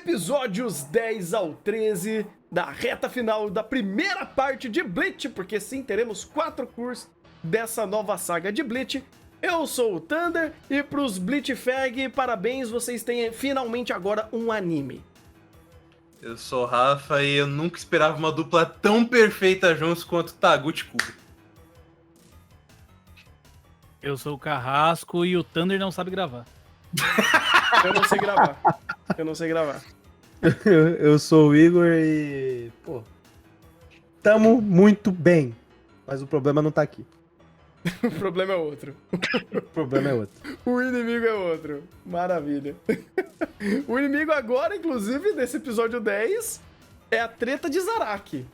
Episódios 10 ao 13 da reta final da primeira parte de Bleach, porque sim, teremos 4 cursos dessa nova saga de Bleach. Eu sou o Thunder e pros Bleach Fag, parabéns, vocês têm finalmente agora um anime. Eu sou o Rafa e eu nunca esperava uma dupla tão perfeita juntos quanto Taguchi e Kubo. Eu sou o Carrasco e o Thunder não sabe gravar. Eu não sei gravar. Eu não sei gravar. Eu sou o Igor e... Pô, tamo muito bem, mas o problema não tá aqui. O problema é outro. O problema é outro. O inimigo é outro. Maravilha. O inimigo agora, inclusive, desse episódio 10, é a treta de Zaraki.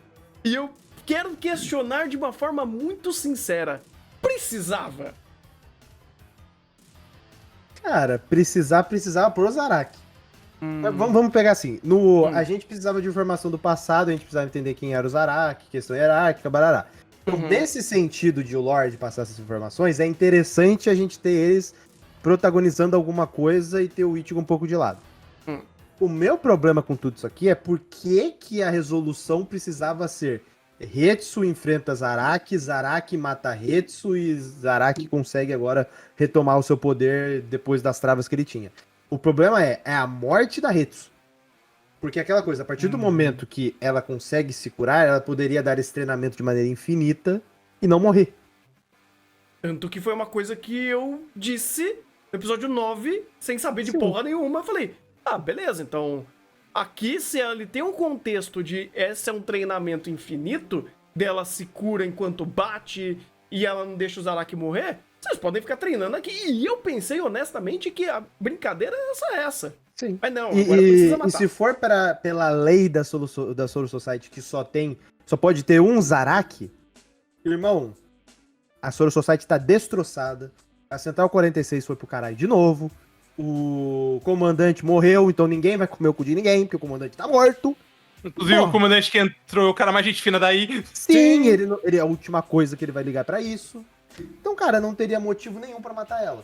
E eu quero questionar de uma forma muito sincera. Precisava? Cara, precisava pro Zaraki. Vamos pegar assim, a gente precisava de informação do passado, a gente precisava entender quem era o Zaraki, questão hierárquica, barará. Então, nesse sentido de o Lorde passar essas informações, é interessante a gente ter eles protagonizando alguma coisa e ter o Ichigo um pouco de lado. O meu problema com tudo isso aqui é por que a resolução precisava ser Hetsu enfrenta Zaraki, Zaraki mata Hetsu e Zaraki consegue agora retomar o seu poder depois das travas que ele tinha. O problema é a morte da Hetsu. Porque aquela coisa, a partir do momento que ela consegue se curar, ela poderia dar esse treinamento de maneira infinita e não morrer. Tanto que foi uma coisa que eu disse no episódio 9, sem saber de Sim. porra nenhuma. Eu falei, beleza, então aqui se ele tem um contexto de esse é um treinamento infinito, dela se cura enquanto bate e ela não deixa o Zaraki morrer, vocês podem ficar treinando aqui. E eu pensei honestamente que a brincadeira era essa. Sim. Mas não, agora precisa matar. E se for pela lei da Soul Society que só pode ter um Zaraki, irmão, a Soul Society tá destroçada, a Central 46 foi pro caralho de novo, o comandante morreu, então ninguém vai comer o cu de ninguém, porque o comandante tá morto. Inclusive o comandante que entrou, o cara mais gente fina daí. Sim, ele é a última coisa que ele vai ligar pra isso. Então, cara, não teria motivo nenhum pra matar ela.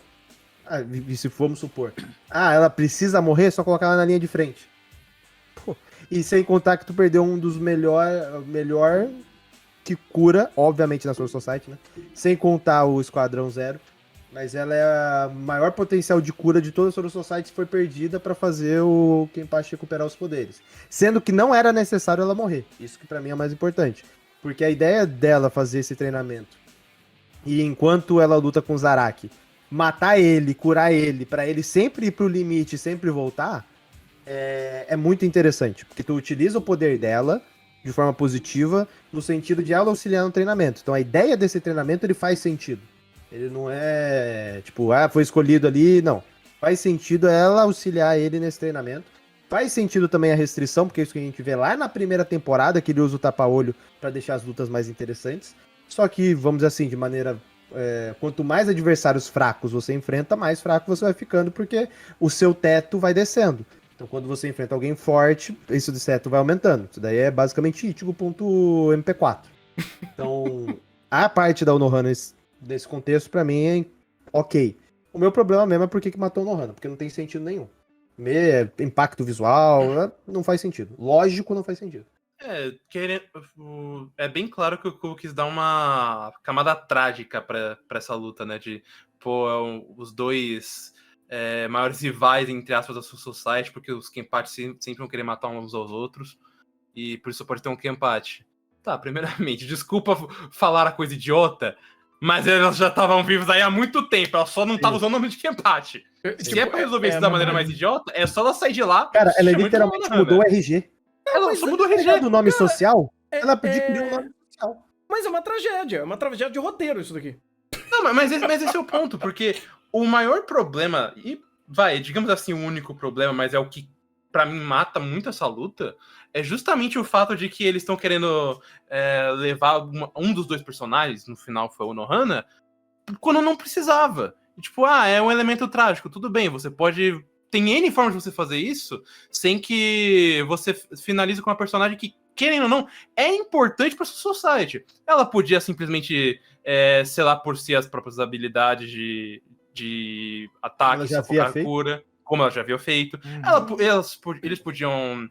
E se formos supor, ela precisa morrer, só colocar ela na linha de frente. Pô, e sem contar que tu perdeu um dos melhor que cura, obviamente na Soul Society, né? Sem contar o Esquadrão Zero. Mas ela é a maior potencial de cura de toda a Soul Society, foi perdida pra fazer o Kenpachi recuperar os poderes. Sendo que não era necessário ela morrer. Isso que pra mim é o mais importante. Porque a ideia dela fazer esse treinamento, e enquanto ela luta com o Zaraki, matar ele, curar ele, pra ele sempre ir pro limite, sempre voltar, é muito interessante. Porque tu utiliza o poder dela de forma positiva, no sentido de ela auxiliar no treinamento. Então a ideia desse treinamento, ele faz sentido. Ele não é tipo, foi escolhido ali, não. Faz sentido ela auxiliar ele nesse treinamento. Faz sentido também a restrição, porque é isso que a gente vê lá na primeira temporada, que ele usa o tapa-olho pra deixar as lutas mais interessantes. Só que, vamos dizer assim, de maneira... quanto mais adversários fracos você enfrenta, mais fraco você vai ficando, porque o seu teto vai descendo. Então, quando você enfrenta alguém forte, esse teto vai aumentando. Isso daí é basicamente Ichigo.mp4. Então, a parte da Unohana desse contexto, pra mim, é ok. O meu problema mesmo é por que matou o Unohana, porque não tem sentido nenhum. Impacto visual, não faz sentido. Lógico, não faz sentido. É bem claro que o Kubo quis dar uma camada trágica pra essa luta, né? De, os dois maiores rivais, entre aspas, da Soul Society, porque os Kenpachi sempre vão querer matar uns aos outros, e por isso pode ter um Kenpachi. Tá, primeiramente, desculpa falar a coisa idiota, mas elas já estavam vivos aí há muito tempo, ela só não tava usando o nome de Kenpachi. Se é pra resolver isso da maneira mais idiota, é só ela sair de lá. Cara, ela literalmente mudou o RG. Ela só mudou o RG. Do nome social, ela adquiriu um nome social. Mas é uma tragédia de roteiro isso daqui. Não, mas esse é o ponto, porque o maior problema, digamos assim, o único problema, mas é o que pra mim mata muito essa luta, é justamente o fato de que eles estão querendo levar um dos dois personagens, no final foi o Unohana, quando não precisava. Tipo, é um elemento trágico, tudo bem, você pode... Tem N formas de você fazer isso sem que você finalize com uma personagem que, querendo ou não, é importante pra sua society. Ela podia simplesmente, sei lá, por si as próprias habilidades de ataque, sufocar cura. como ela já havia feito. Eles podiam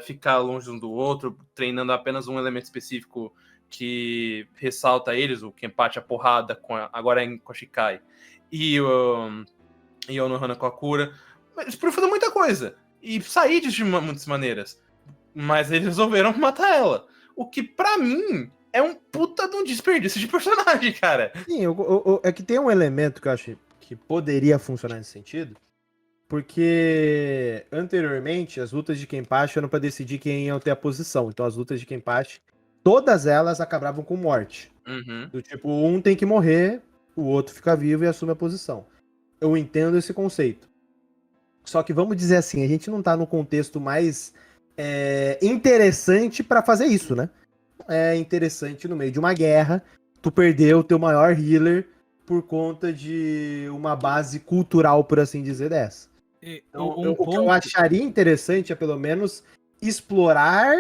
ficar longe um do outro, treinando apenas um elemento específico que ressalta eles, o Kenpachi, a porrada, agora com a Shikai, e o Nohana com a cura. Eles podiam fazer muita coisa, e sair de muitas maneiras. Mas eles resolveram matar ela. O que, pra mim, é um puta de um desperdício de personagem, cara. Sim, é que tem um elemento que eu acho que poderia funcionar nesse sentido, porque anteriormente as lutas de Kenpachi eram pra decidir quem ia ter a posição. Então as lutas de Kenpachi, todas elas acabavam com morte. Uhum. Do tipo, um tem que morrer, o outro fica vivo e assume a posição. Eu entendo esse conceito. Só que vamos dizer assim, a gente não tá no contexto mais interessante pra fazer isso, né? É interessante no meio de uma guerra, tu perdeu o teu maior healer por conta de uma base cultural, por assim dizer, dessa. Então, o que eu acharia interessante é pelo menos explorar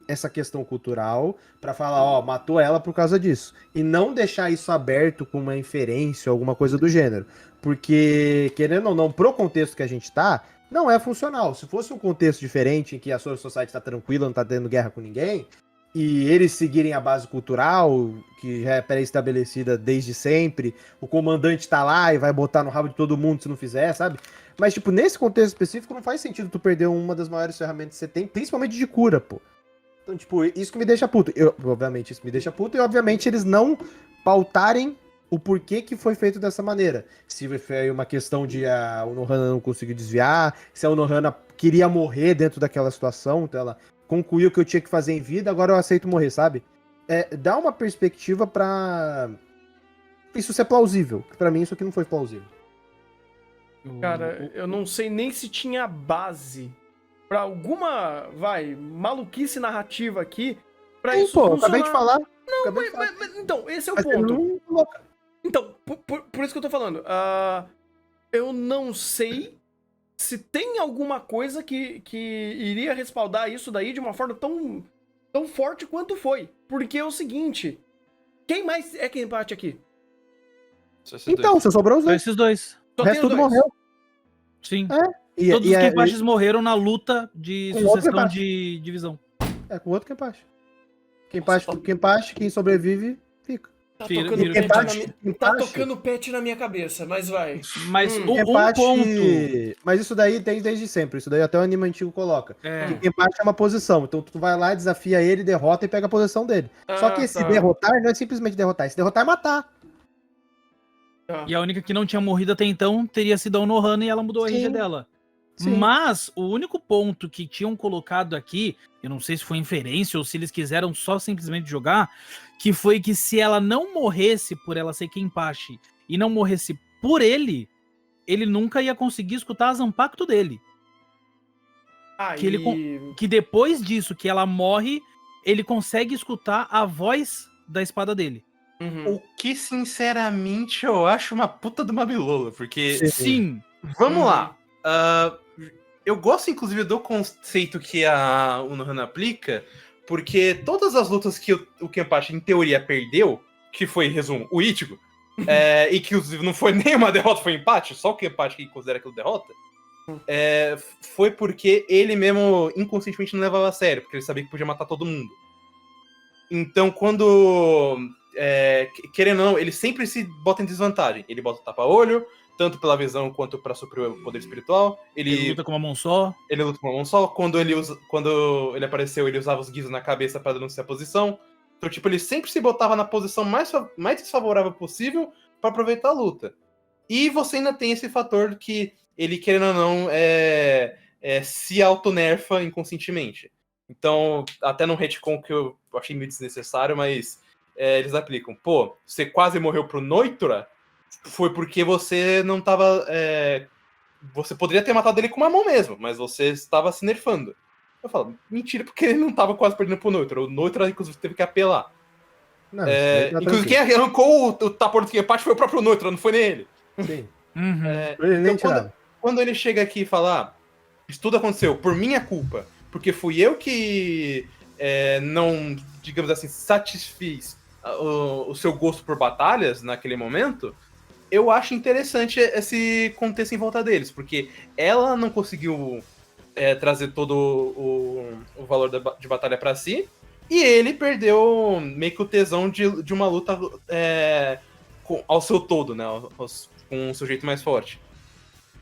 essa questão cultural pra falar, ó, matou ela por causa disso. E não deixar isso aberto com uma inferência ou alguma coisa do gênero. Porque, querendo ou não, pro contexto que a gente tá, não é funcional. Se fosse um contexto diferente, em que a Soul Society tá tranquila, não tá tendo guerra com ninguém, e eles seguirem a base cultural, que já é pré-estabelecida desde sempre, o comandante tá lá e vai botar no rabo de todo mundo se não fizer, sabe? Mas, tipo, nesse contexto específico, não faz sentido tu perder uma das maiores ferramentas que você tem, principalmente de cura, pô. Então, tipo, isso que me deixa puto. Obviamente, isso me deixa puto, e obviamente eles não pautarem o porquê que foi feito dessa maneira. Se foi uma questão de a Unohana não conseguir desviar, se a Unohana queria morrer dentro daquela situação, então ela concluiu o que eu tinha que fazer em vida, agora eu aceito morrer, sabe? Dá uma perspectiva pra isso ser plausível. Pra mim, isso aqui não foi plausível. Cara, eu não sei nem se tinha base pra alguma, maluquice narrativa aqui pra Sim, isso pô, funcionar. acabei de falar. Mas, então, esse é o Mas ele ponto. não coloca. Então, por isso que eu tô falando. Eu não sei se tem alguma coisa que iria respaldar isso daí de uma forma tão forte quanto foi. Porque é o seguinte, quem mais é Kenpachi aqui? Então, só sobrou os Só dois. esses dois. Só O tem resto os tudo dois. morreu. Sim. E, Todos e os é- Kenpachis morreram na luta de Com outro sucessão Kenpachi. de divisão. com outro Kenpachi. Kenpachi, quem sobrevive, fica. Tá Vira- tocando, vira pet Kenpachi- na, tá Kenpachi- tocando pet na minha cabeça, mas vai. Mas um Kenpachi- ponto. Mas isso daí tem desde sempre. Isso daí até o anime antigo coloca. É. Que Kenpachi é uma posição. Então tu vai lá, desafia ele, derrota e pega a posição dele. Só que esse tá. derrotar não é simplesmente derrotar. Esse derrotar é matar. Tá. E a única que não tinha morrido até então teria sido a Unohana e ela mudou a Sim. RG dela. Sim. Mas o único ponto que tinham colocado aqui, eu não sei se foi inferência ou se eles quiseram só simplesmente jogar, que foi que se ela não morresse por ela ser Kenpachi e não morresse por ele nunca ia conseguir escutar a Zanpakuto dele. Que depois disso, que ela morre, ele consegue escutar a voz da espada dele. Uhum. O que, sinceramente, eu acho uma puta de uma bilola, porque... Sim. Vamos lá. Eu gosto, inclusive, do conceito que a Unohana aplica, porque todas as lutas que o Kenpachi, em teoria, perdeu, que foi, em resumo, o Ichigo, e que, inclusive, não foi nem uma derrota, foi um empate, só o Kenpachi que considera aquilo derrota, foi porque ele mesmo, inconscientemente, não levava a sério, porque ele sabia que podia matar todo mundo. Então, quando... querendo ou não, ele sempre se bota em desvantagem. Ele bota o tapa-olho, tanto pela visão quanto pra suprir o poder espiritual. Ele luta com uma mão só. Ele luta com uma mão só. Quando ele apareceu, ele usava os guizos na cabeça pra denunciar a posição. Então, tipo, ele sempre se botava na posição mais desfavorável possível pra aproveitar a luta. E você ainda tem esse fator que ele, querendo ou não, se autonerfa inconscientemente. Então, até num retcon que eu achei meio desnecessário, mas eles aplicam. Pô, você quase morreu pro Noitra, foi porque você não tava... você poderia ter matado ele com uma mão mesmo, mas você estava se nerfando. Eu falo, mentira, porque ele não tava quase perdendo pro Noitra. O Noitra, inclusive, teve que apelar. Não, isso daí tá Inclusive, quem tranquilo. arrancou o tapa do Kenpachi foi o próprio Noitra, não foi nem ele. Sim. Uhum. Ele nem Então, tirava. quando ele chega aqui e fala, isso tudo aconteceu por minha culpa, porque fui eu que não, digamos assim, satisfiz o seu gosto por batalhas naquele momento, eu acho interessante esse contexto em volta deles, porque ela não conseguiu trazer todo o valor de batalha pra si, e ele perdeu meio que o tesão de uma luta ao seu todo, né? Com um sujeito mais forte.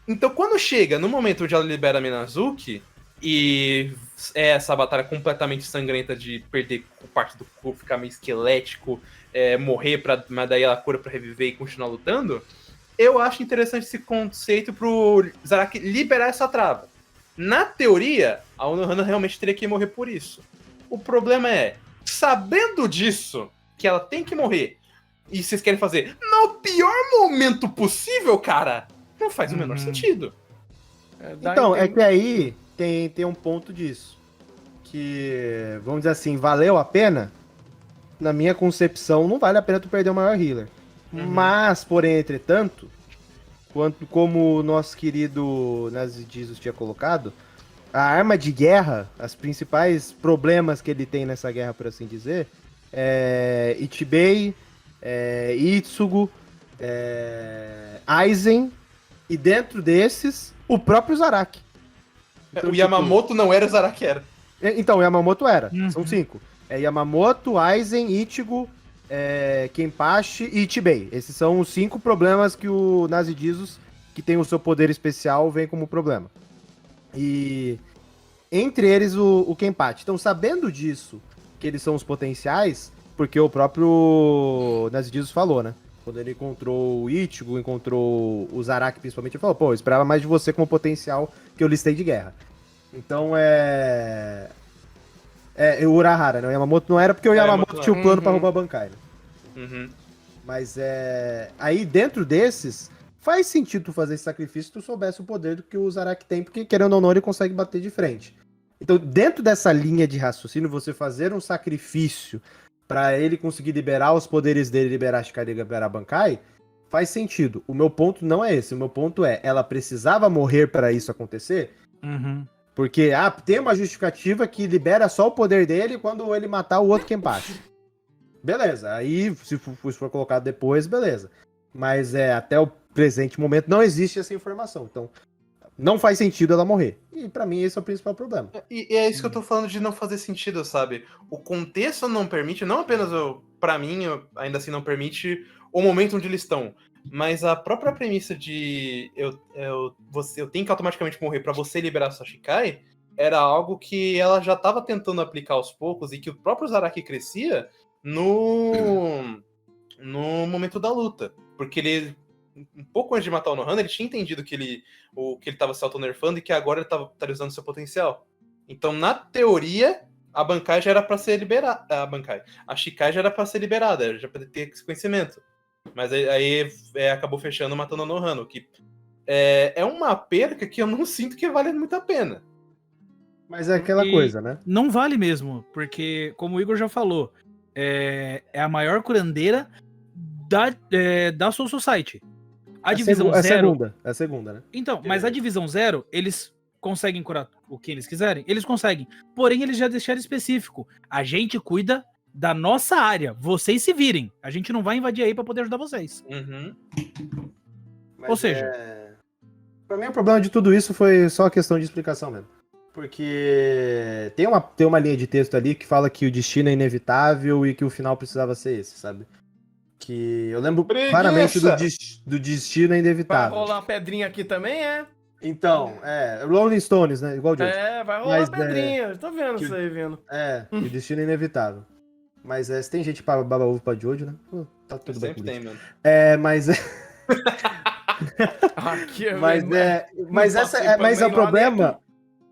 Então, quando chega no momento onde ela libera a Minazuki, e essa batalha completamente sangrenta de perder parte do corpo, ficar meio esquelético, morrer, mas daí ela cura pra reviver e continuar lutando, eu acho interessante esse conceito pro Zaraki liberar essa trava. Na teoria, a Unohana realmente teria que morrer por isso. O problema é, sabendo disso, que ela tem que morrer, e vocês querem fazer no pior momento possível, cara, não faz o menor sentido. Então, é que aí tem um ponto disso. Que, vamos dizer assim, valeu a pena? Na minha concepção, não vale a pena tu perder o maior healer. Mas, porém, entretanto, como o nosso querido Nazidizos tinha colocado, a arma de guerra, os principais problemas que ele tem nessa guerra, por assim dizer, é Ichibei, Itsugo, Aizen, e dentro desses, o próprio Zaraki. Então, o Yamamoto não era o Zaraki, era. Então, o Yamamoto era. São 5. Yamamoto, Aizen, Ichigo, Kenpachi e Ichibei. Esses são os 5 problemas que o Nazidizos, que tem o seu poder especial, vem como problema. E entre eles o Kenpachi. Então, sabendo disso, que eles são os potenciais, porque o próprio Nazidizos falou, né? Quando ele encontrou o Ichigo, encontrou o Zaraki principalmente, ele falou, pô, eu esperava mais de você como potencial que eu listei de guerra. Então o Urahara, né? O Yamamoto não era porque o Yamamoto tinha o plano pra roubar a Bankai, né? Mas aí dentro desses, faz sentido tu fazer esse sacrifício se tu soubesse o poder do que o Zaraki tem, porque querendo ou não ele consegue bater de frente. Então dentro dessa linha de raciocínio, você fazer um sacrifício pra ele conseguir liberar os poderes dele, liberar a Shikai e liberar a Bankai, faz sentido. O meu ponto não é esse, o meu ponto é, ela precisava morrer pra isso acontecer? Porque tem uma justificativa que libera só o poder dele quando ele matar o outro Kenpachi. Beleza, aí se for colocado depois, beleza. Mas até o presente momento não existe essa informação. Então, não faz sentido ela morrer. E pra mim esse é o principal problema. E é isso que eu tô falando de não fazer sentido, sabe? O contexto não permite, não apenas pra mim, ainda assim não permite o momento onde eles estão, mas a própria premissa de eu tenho que automaticamente morrer pra você liberar sua Shikai era algo que ela já tava tentando aplicar aos poucos e que o próprio Zaraki crescia no momento da luta. Porque ele, um pouco antes de matar o Nohana, ele tinha entendido que ele tava se auto-nerfando e que agora ele tava usando seu potencial. Então, na teoria, a Bankai já era pra ser liberada. A Shikai já era pra ser liberada, já pra ter esse conhecimento. Mas aí acabou fechando matando o Nohana, que é uma perca que eu não sinto que vale muito a pena. Mas é aquela coisa, né? Não vale mesmo, porque, como o Igor já falou, é a maior curandeira da Soul Society. A divisão 0... É a segunda, né? Então, mas a divisão 0, eles conseguem curar o que eles quiserem? Eles conseguem. Porém, eles já deixaram específico. A gente cuida da nossa área. Vocês se virem. A gente não vai invadir aí pra poder ajudar vocês. Mas ou seja... Pra mim o problema de tudo isso foi só a questão de explicação mesmo. Porque tem uma linha de texto ali que fala que o destino é inevitável e que o final precisava ser esse, sabe? Que eu lembro claramente do destino é Vai inevitável. rolar uma pedrinha aqui também, Então, Rolling Stones, né? Igual o George. vai rolar uma pedrinha. Tô vendo isso aí, vendo. O destino é inevitável. Mas se tem gente pra babar ovo pra Jojo, né? Tá tudo bem. Sempre tem, mano. Mas Aqui, mas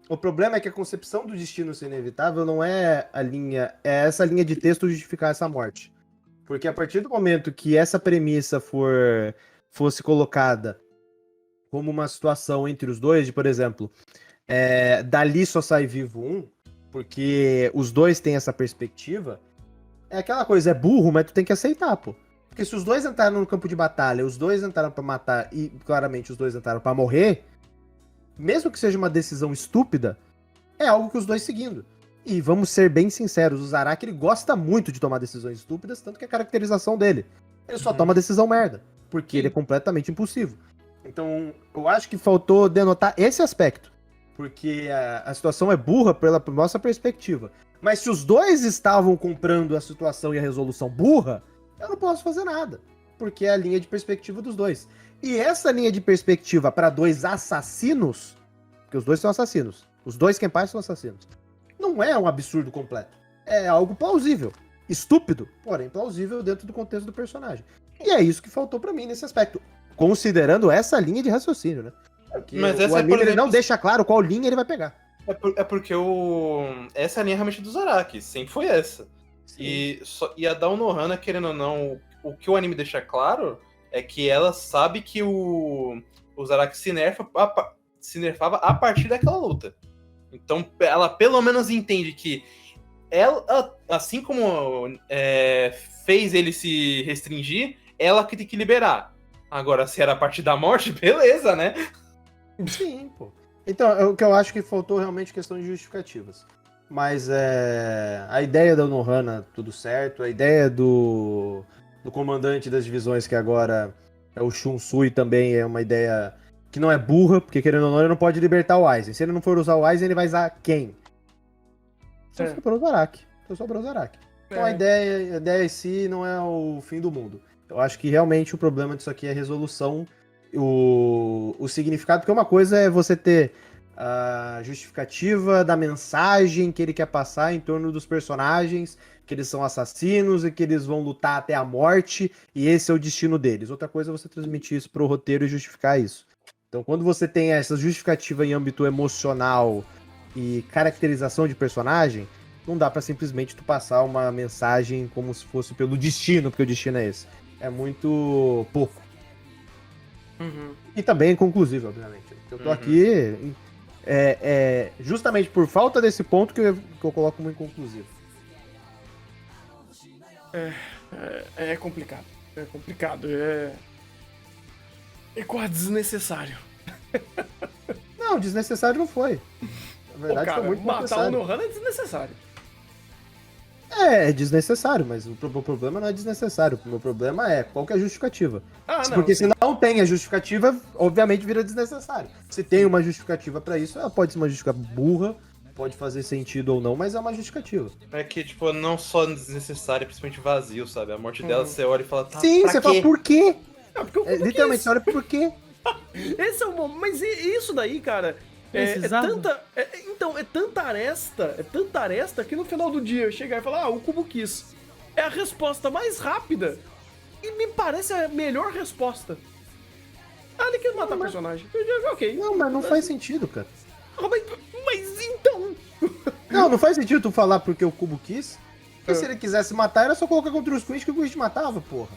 o problema é que a concepção do destino ser inevitável não é essa linha de texto justificar essa morte. Porque a partir do momento que essa premissa fosse colocada como uma situação entre os dois, de, por exemplo, dali só sai vivo um, porque os dois têm essa perspectiva, é aquela coisa, é burro, mas tu tem que aceitar, pô. Porque se os dois entraram no campo de batalha, os dois entraram pra matar e claramente os dois entraram pra morrer, mesmo que seja uma decisão estúpida, é algo que os dois seguindo. E vamos ser bem sinceros, o Zaraki ele gosta muito de tomar decisões estúpidas, tanto que é a caracterização dele. Ele só toma decisão merda. porque ele é completamente impulsivo. Então, eu acho que faltou denotar esse aspecto, porque a situação é burra pela nossa perspectiva. Mas se os dois estavam comprando a situação e a resolução burra, eu não posso fazer nada, porque é a linha de perspectiva dos dois. E essa linha de perspectiva para dois assassinos, porque os dois são assassinos, os dois Kenpai são assassinos, não é um absurdo completo. É algo plausível. Estúpido, porém plausível dentro do contexto do personagem. E é isso que faltou pra mim nesse aspecto. Considerando essa linha de raciocínio, né? Porque Mas o essa, anime por ele exemplo, não deixa claro qual linha ele vai pegar. É porque essa é a linha realmente do Zaraki, sempre foi essa. E a da Unohana, querendo ou não, o que o anime deixa claro é que ela sabe que o Zaraki se nerfava a partir daquela luta. Então ela pelo menos entende que ela, assim como fez ele se restringir, ela que tem que liberar. Agora, se era a partir da morte, beleza, né? Sim, pô. Então, o que eu acho que faltou realmente questão de justificativas. Mas a ideia da Unohana, tudo certo. A ideia do comandante das divisões, que agora é o Shunsui, também é uma ideia que não é burra, porque querendo ou não, ele não pode libertar o Aizen. Se ele não for usar o Aizen, ele vai usar quem? Só sobrou o Zaraki. Só sobrou o Zaraki. Então a ideia em si não é o fim do mundo. Eu acho que realmente o problema disso aqui é a resolução, o significado, porque uma coisa é você ter a justificativa da mensagem que ele quer passar em torno dos personagens, que eles são assassinos e que eles vão lutar até a morte, e esse é o destino deles. Outra coisa é você transmitir isso pro roteiro e justificar isso. Então, quando você tem essa justificativa em âmbito emocional e caracterização de personagem, não dá pra simplesmente tu passar uma mensagem como se fosse pelo destino, porque o destino é esse. É muito pouco. Uhum. E também inconclusivo, obviamente. Eu tô aqui justamente por falta desse ponto que eu coloco como inconclusivo. É complicado. É complicado. É quase desnecessário. Não, desnecessário não foi. Na verdade, Pô, cara, foi muito matar o necessário. Unohana é desnecessário. É desnecessário, mas o problema não é desnecessário. O meu problema é qual que é a justificativa. Porque se não tem a justificativa, obviamente vira desnecessário. Se tem uma justificativa pra isso, ela pode ser uma justificativa burra, pode fazer sentido ou não, mas é uma justificativa. É que, tipo, não só desnecessário, principalmente vazio, sabe? A morte dela, você olha e fala, tá, Sim, pra você quê? fala, por quê? Não, porque eu Literalmente, você olha por quê? Esse é o momento. Mas isso daí, cara. Precisava? É tanta aresta que no final do dia chegar e falar, o Kubo quis. É a resposta mais rápida e me parece a melhor resposta. Ele quer matar o personagem. Eu digo, ok. Não, mas não faz sentido, cara. Mas então. Não faz sentido tu falar porque o Cubo quis. Porque se ele quisesse matar, era só colocar contra os Queens que o Queens matava, porra.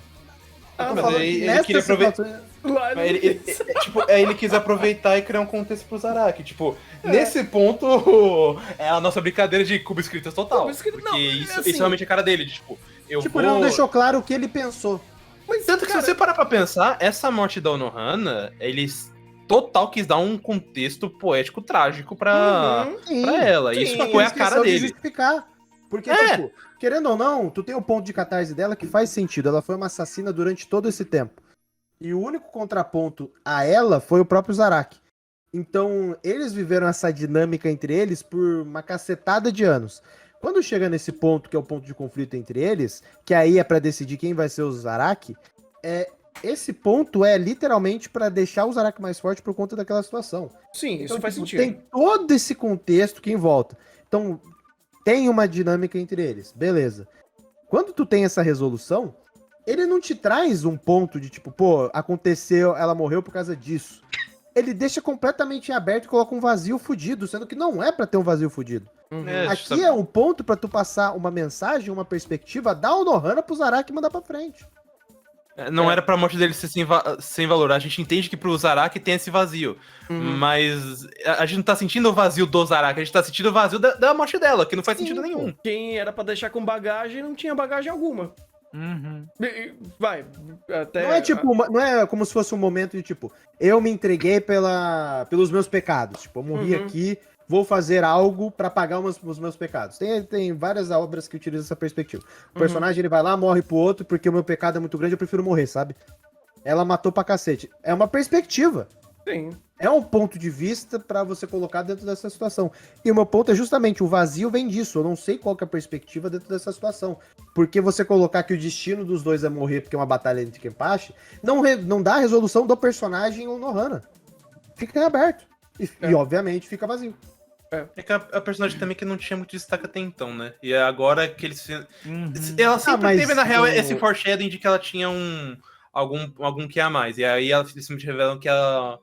Mas falando aí que ele nessa queria aproveitar. situação- Lá Mas ele quis aproveitar e criar um contexto pro Zaraki. Tipo, nesse ponto, é a nossa brincadeira de cubo escritas total. Cubo escrito- porque não, isso assim- realmente é a cara dele. De, tipo, eu Tipo, vou... ele não deixou claro o que ele pensou. Mas, Tanto que cara, se você parar pra pensar, essa morte da Unohana, eles total quis dar um contexto poético trágico pra, Sim, pra ela. sim. Isso só que foi ele a cara esqueceu de dele. justificar. Porque, É. tipo, querendo ou não, tu tem o ponto de catarse dela que faz sentido. Ela foi uma assassina durante todo esse tempo. E o único contraponto a ela foi o próprio Zaraki. Então, eles viveram essa dinâmica entre eles por uma cacetada de anos. Quando chega nesse ponto, que é o ponto de conflito entre eles, que aí é pra decidir quem vai ser o Zaraki, esse ponto é literalmente pra deixar o Zaraki mais forte por conta daquela situação. sim, isso Então, faz tipo, sentido. tem todo esse contexto que em volta. Então, tem uma dinâmica entre eles, beleza. Quando tu tem essa resolução, ele não te traz um ponto de tipo, pô, aconteceu, ela morreu por causa disso. Ele deixa completamente em aberto e coloca um vazio fudido, sendo que não é pra ter um vazio fudido. Aqui é um ponto pra tu passar uma mensagem, uma perspectiva da Unohana pro Zaraki mandar pra frente. Não era pra morte dele ser sem valor. A gente entende que pro Zaraki tem esse vazio. Mas a gente não tá sentindo o vazio do Zaraki, a gente tá sentindo o vazio da morte dela, que não faz sentido nenhum. Quem era pra deixar com bagagem não tinha bagagem alguma. Vai, até. Não é tipo, não é como se fosse um momento de tipo, eu me entreguei pelos meus pecados. Tipo, eu morri aqui, vou fazer algo pra pagar os meus pecados. Tem várias obras que utilizam essa perspectiva. O personagem ele vai lá, morre pro outro, porque o meu pecado é muito grande, eu prefiro morrer, sabe? ela matou pra cacete. É uma perspectiva. Sim. É um ponto de vista pra você colocar dentro dessa situação. E o meu ponto é justamente, o vazio vem disso. Eu não sei qual que é a perspectiva dentro dessa situação. Porque você colocar que o destino dos dois é morrer porque é uma batalha entre Kenpachi, não dá a resolução do personagem ou Nohana. Fica em aberto. E obviamente fica vazio. É que a personagem também que não tinha muito destaque até então, né? E agora que eles... Uhum. Ela sempre mas teve, na real, o- esse foreshadowing de que ela tinha algum que a mais. E aí eles simplesmente revelam que ela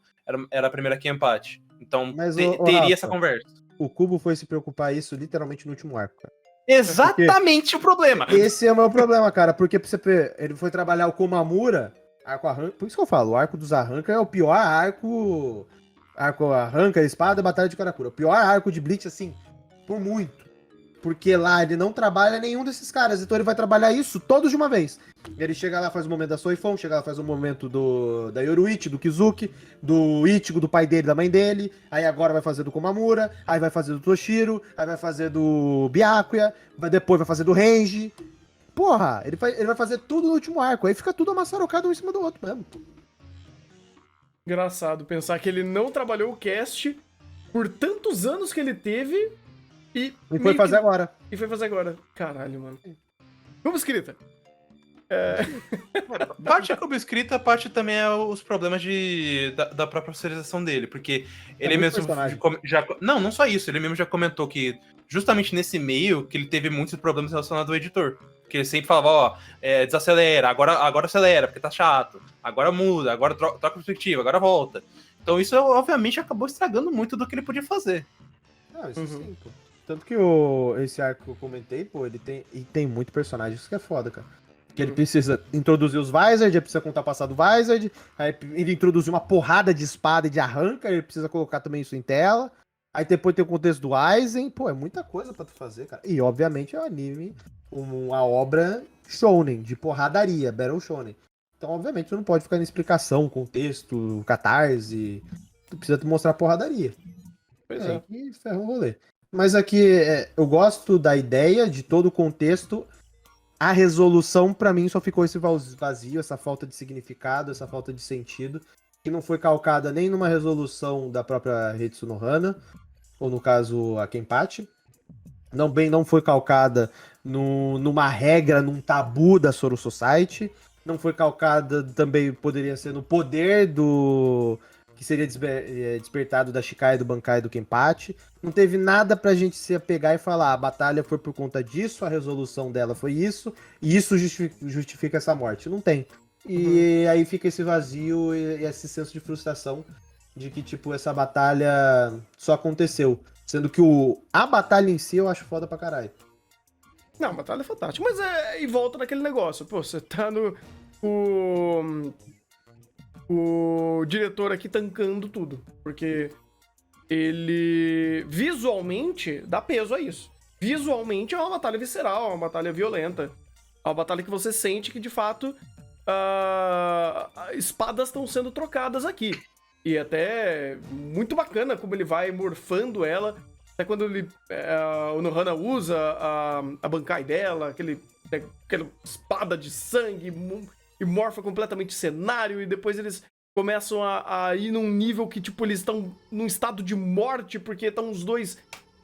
era a primeira Kenpachi. Então Mas, teria Rafa, essa conversa. o Cubo foi se preocupar isso literalmente no último arco, cara. Exatamente o problema. Esse é o meu problema, cara, porque pra você ver, ele foi trabalhar o Komamura, arco arranca, por isso que eu falo, o arco dos arranca é o pior arco arranca, espada, batalha de Karakura, o pior arco de Bleach, assim, por muito, porque lá ele não trabalha nenhum desses caras, então ele vai trabalhar isso todos de uma vez. Ele chega lá, faz o momento da Soifon, chega lá, faz o momento da Yoruichi, do Kizuki, do Ichigo, do pai dele, da mãe dele, aí agora vai fazer do Komamura, aí vai fazer do Toshiro, aí vai fazer do Byakuya, depois vai fazer do Renji. Porra, ele vai fazer tudo no último arco, aí fica tudo amassarocado um em cima do outro mesmo. Engraçado pensar que ele não trabalhou o cast por tantos anos que ele teve e E foi meio fazer que- agora. E foi fazer agora. Caralho, mano. Como escrita? Parte é como escrita, parte também é os problemas da própria serialização dele, porque ele muito mesmo personagem. não só isso, ele mesmo já comentou que justamente nesse meio que ele teve muitos problemas relacionados ao editor. Que ele sempre falava, ó, desacelera, agora acelera, porque tá chato, agora muda, agora troca a perspectiva, agora volta. Então isso, obviamente, acabou estragando muito do que ele podia fazer. Não, isso Uhum. sim, pô. Tanto que esse arco que eu comentei, pô, ele tem muito personagem, isso que é foda, cara. Que ele precisa introduzir os Vizard, ele precisa contar o passado do Vizard, aí ele introduzir uma porrada de espada e de arranca, ele precisa colocar também isso em tela. Aí depois tem o contexto do Aizen, pô, é muita coisa pra tu fazer, cara. E obviamente é um anime, uma obra shounen, de porradaria, battle shounen. Então, obviamente, tu não pode ficar em explicação, contexto, catarse. Tu precisa te mostrar porradaria. Pois É, é. e ferra o rolê. Mas aqui, eu gosto da ideia, de todo o contexto. A resolução, pra mim, só ficou esse vazio, essa falta de significado, essa falta de sentido, que não foi calcada nem numa resolução da própria Hitsuno Hana, ou no caso, a Kenpachi. Não foi calcada numa regra, num tabu da Soru Society. Não foi calcada também, poderia ser no poder do... que seria despertado da Shikai, do Bankai e do Kenpachi. Não teve nada pra gente se apegar e falar, a batalha foi por conta disso, a resolução dela foi isso, e isso justifica essa morte. Não tem. E aí fica esse vazio e esse senso de frustração de que, tipo, essa batalha só aconteceu. Sendo que a batalha em si eu acho foda pra caralho. Não, a batalha é fantástica. Mas e volta naquele negócio. Pô, você tá no... O diretor aqui tancando tudo. Porque ele visualmente dá peso a isso. Visualmente é uma batalha visceral, é uma batalha violenta. É uma batalha que você sente que, de fato, espadas estão sendo trocadas aqui. E até muito bacana como ele vai morfando ela. Até quando o Nohana usa a Bankai dela, aquela espada de sangue, e morfa completamente o cenário, e depois eles começam a ir num nível que, tipo, eles estão num estado de morte, porque estão os dois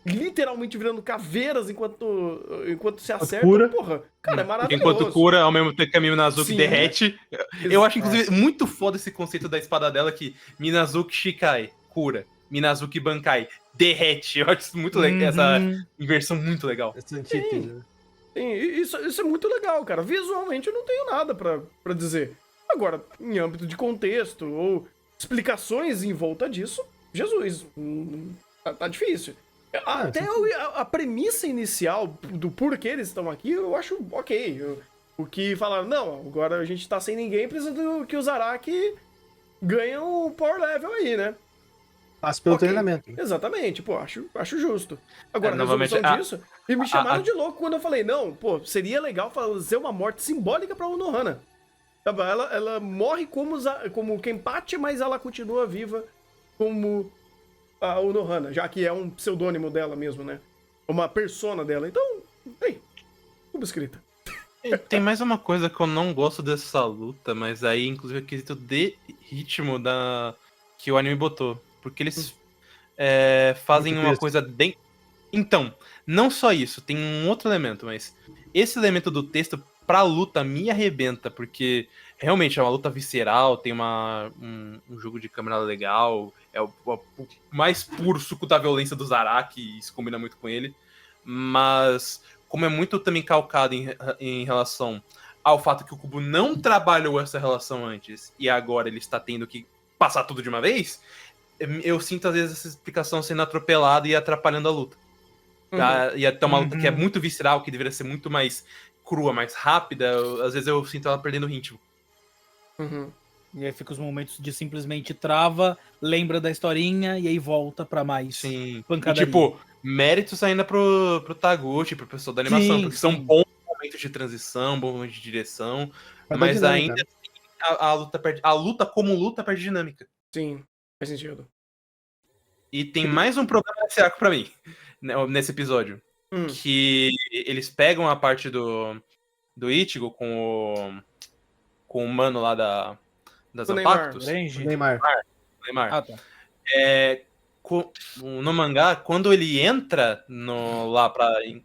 literalmente virando caveiras enquanto se acertam. Cura. Porra, cara, é maravilhoso. Enquanto cura, ao mesmo tempo que a Minazuki Sim. derrete. Eu acho, inclusive, muito foda esse conceito da espada dela, que Minazuki Shikai, cura. Minazuki Bankai, derrete. Eu acho isso muito legal, essa inversão muito legal. Essa antítese, né? Sim, isso é muito legal, cara. Visualmente eu não tenho nada pra dizer. Agora, em âmbito de contexto ou explicações em volta disso, Jesus, tá difícil. Até a premissa inicial do porquê eles estão aqui, eu acho ok. O que falaram, não, agora a gente tá sem ninguém, precisa que os Araki ganham um power level aí, né? Passa pelo Ok. treinamento. Exatamente, pô, acho justo. Agora, a novamente, resolução disso, e me chamaram de louco quando eu falei, não, pô, seria legal fazer uma morte simbólica pra Unohana. Ela morre como Kenpachi, mas ela continua viva como a Unohana, já que é um pseudônimo dela mesmo, né? Uma persona dela. Então, como escrita. Tem mais uma coisa que eu não gosto dessa luta, mas aí, inclusive, é o quesito de ritmo que o anime botou. Porque eles fazem Muito uma texto. coisa bem. Então, não só isso, tem um outro elemento, mas esse elemento do texto pra luta me arrebenta, porque realmente é uma luta visceral, tem um jogo de câmera legal, é o mais puro suco da violência do Zaraki, e isso combina muito com ele, mas como é muito também calcado em relação ao fato que o Kubo não trabalhou essa relação antes, e agora ele está tendo que passar tudo de uma vez, eu sinto às vezes essa explicação sendo atropelada e atrapalhando a luta. E até uma luta que é muito visceral, que deveria ser muito mais crua, mais rápida, às vezes eu sinto ela perdendo o ritmo. Uhum. E aí fica os momentos de simplesmente trava, lembra da historinha e aí volta pra mais Sim. E pancadaria. tipo, méritos ainda pro Taguchi, pro pessoal da animação, Sim, porque são sim. bons momentos de transição, bons momentos de direção, Vai dar mas dinâmica, ainda assim, a luta como luta perde dinâmica. Sim, faz sentido. E tem mais um problema nesse arco pra mim, nesse episódio. Que eles pegam a parte do Ichigo com o mano lá das O Neymar. Apactos. Range. Neymar. Neymar. Ah, tá. No mangá, quando ele entra lá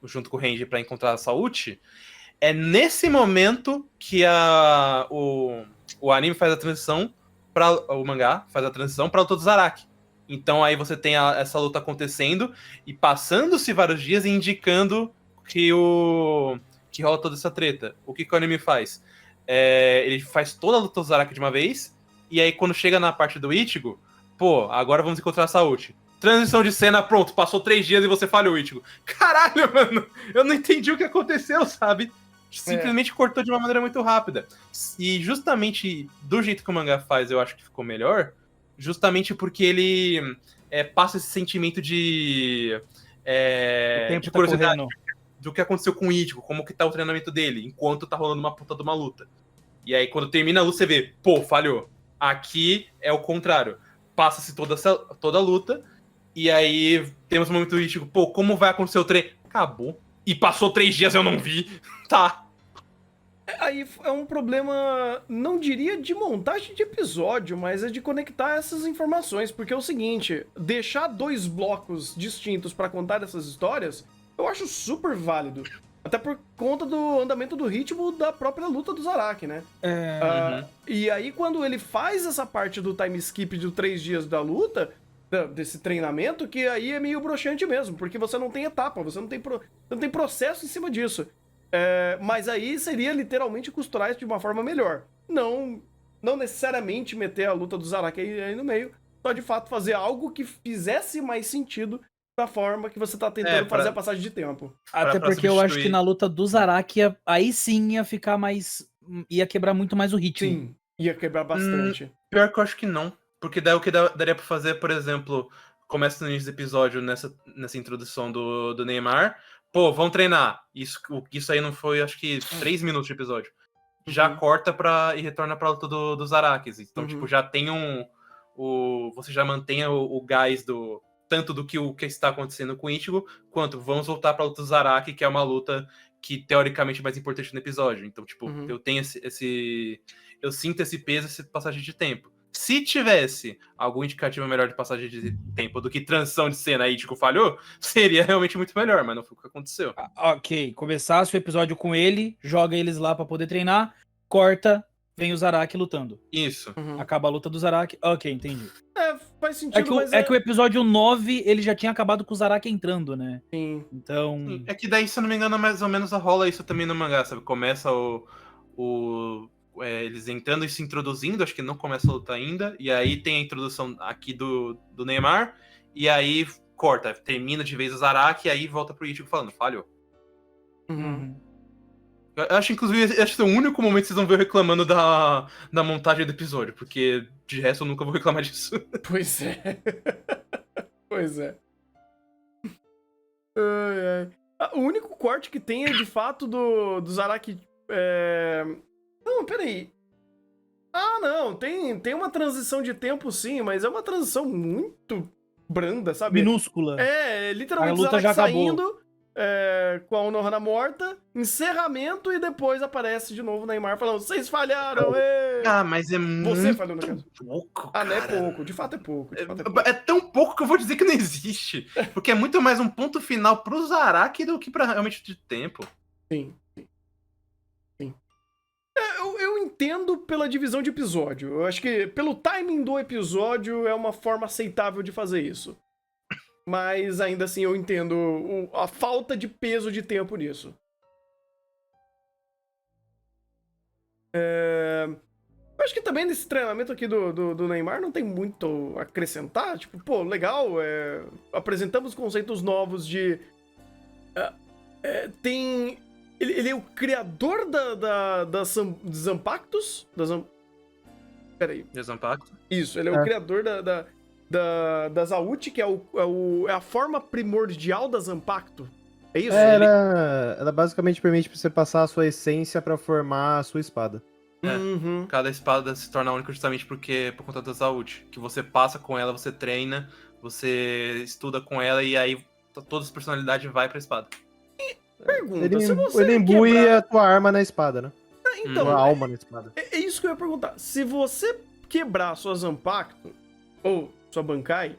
junto com o Range pra encontrar a Sauchi, é nesse momento que o anime faz a transição o mangá faz a transição pra luta do Zaraki. Então aí você tem essa luta acontecendo e passando-se vários dias e indicando que rola toda essa treta. O que o anime faz? Ele faz toda a luta do Zaraki de uma vez, e aí quando chega na parte do Ichigo, pô, agora vamos encontrar a Sauchi. Transição de cena, pronto, passou 3 dias e você falhou, Ichigo. Caralho, mano, eu não entendi o que aconteceu, sabe? Simplesmente cortou de uma maneira muito rápida. E justamente do jeito que o mangá faz, eu acho que ficou melhor, justamente porque ele passa esse sentimento de O tempo tá curiosidade correndo. do que aconteceu com o Ichigo, como que tá o treinamento dele, enquanto tá rolando uma puta de uma luta. E aí, quando termina a luta, você vê, pô, falhou. Aqui é o contrário. Passa-se toda a luta, e aí temos o momento do Ichigo, pô, como vai acontecer o treino? Acabou. E passou 3 dias, eu não vi. Tá. Aí é um problema, não diria de montagem de episódio, mas é de conectar essas informações, porque é o seguinte, deixar 2 blocos distintos pra contar essas histórias, eu acho super válido. Até por conta do andamento do ritmo da própria luta do Zaraki, né? E aí quando ele faz essa parte do time skip de 3 dias da luta, desse treinamento, que aí é meio broxante mesmo, porque você não tem etapa, você não tem processo em cima disso. Mas aí seria literalmente costurar isso de uma forma melhor. Não necessariamente meter a luta do Zaraki aí no meio, só de fato fazer algo que fizesse mais sentido da forma que você tá tentando fazer a passagem de tempo. Até porque eu acho que na luta do Zaraki, aí sim ia ficar mais... ia quebrar muito mais o ritmo. Sim, ia quebrar bastante. Pior que eu acho que não. Porque daí o que daria pra fazer, por exemplo, começa no início do episódio, nessa introdução do Neymar. Pô, vamos treinar. Isso aí não foi, acho que, 3 minutos de episódio. Já corta e retorna pra luta dos Arakis. Então, tipo, já tem você já mantém o gás tanto do que está acontecendo com o Ichigo, quanto vamos voltar pra luta dos Araki, que é uma luta que, teoricamente, é mais importante no episódio. Então, tipo, eu tenho eu sinto esse peso, essa passagem de tempo. Se tivesse algum indicativo melhor de passagem de tempo do que transição de cena aí, Ichigo falhou, seria realmente muito melhor, mas não foi o que aconteceu. Ok, começasse o episódio com ele, joga eles lá pra poder treinar, corta, vem o Zaraki lutando. Isso. Acaba a luta do Zaraki, ok, entendi. Faz sentido, que o episódio 9, ele já tinha acabado com o Zaraki entrando, né? Sim. Então... É que daí, se eu não me engano, mais ou menos rola isso também no mangá, sabe? Começa eles entrando e se introduzindo, acho que não começa a luta ainda, e aí tem a introdução aqui do Neymar, e aí corta, termina de vez o Zaraki, e aí volta pro Ichigo falando, falhou. Eu acho, inclusive, que é o único momento que vocês vão ver eu reclamando da montagem do episódio, porque de resto eu nunca vou reclamar disso. Pois é. Pois é. O único corte que tem é, de fato, do Zaraki... Não, peraí. Não, tem uma transição de tempo sim, mas é uma transição muito branda, sabe? minúscula. Literalmente A luta o Zaraki já acabou. saindo, com a Konohana morta, encerramento, e depois aparece de novo o Neymar falando, vocês falharam, ê! Ah, mas é Você falhou no caso. pouco, Ah, não é cara. pouco, de fato é pouco. De fato é pouco. É tão pouco que eu vou dizer que não existe. Porque é muito mais um ponto final pro Zaraki do que pra realmente de tempo. Sim. Eu entendo pela divisão de episódio. Eu acho que pelo timing do episódio é uma forma aceitável de fazer isso. Mas ainda assim eu entendo a falta de peso de tempo nisso. Eu acho que também nesse treinamento aqui do Neymar não tem muito a acrescentar. Tipo, pô, legal, apresentamos conceitos novos de... Ele é o criador das Zanpakutos? Peraí. Desampacto. Isso, ele é o criador da Zauchi, que é a forma primordial da Zanpakuto. É isso? Ela basicamente permite você passar a sua essência pra formar a sua espada. Uhum. Cada espada se torna única justamente por conta da Zaud. Que você passa com ela, você treina, você estuda com ela e aí todas as personalidades vai pra espada. Pergunta, se você Ele imbui quebrar... a tua arma na espada, né? Então, A alma na espada. é isso que eu ia perguntar. Se você quebrar sua Zanpakuto, ou sua Bankai,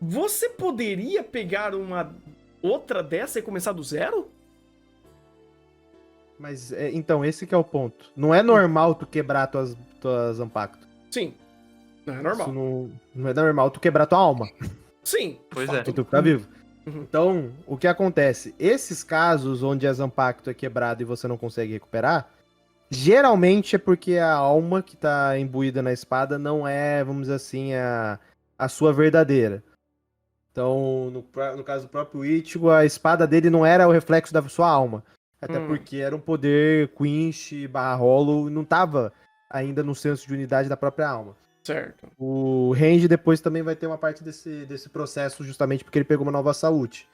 você poderia pegar uma outra dessa e começar do zero? Mas, então, esse que é o ponto. Não é normal tu quebrar tuas Zanpakuto. Sim. Não é normal. Isso não é normal tu quebrar tua alma. Sim. Pois é. E tu ficar vivo. Uhum. Então, o que acontece? Esses casos onde a Zanpakuto é quebrada e você não consegue recuperar, geralmente é porque a alma que tá imbuída na espada não é, vamos dizer assim, a sua verdadeira. Então, no caso do próprio Ichigo, a espada dele não era o reflexo da sua alma. Até porque era um poder Quinch / Hollow e não tava ainda no senso de unidade da própria alma. Certo. O Range depois também vai ter uma parte desse processo justamente porque ele pegou uma nova saúde.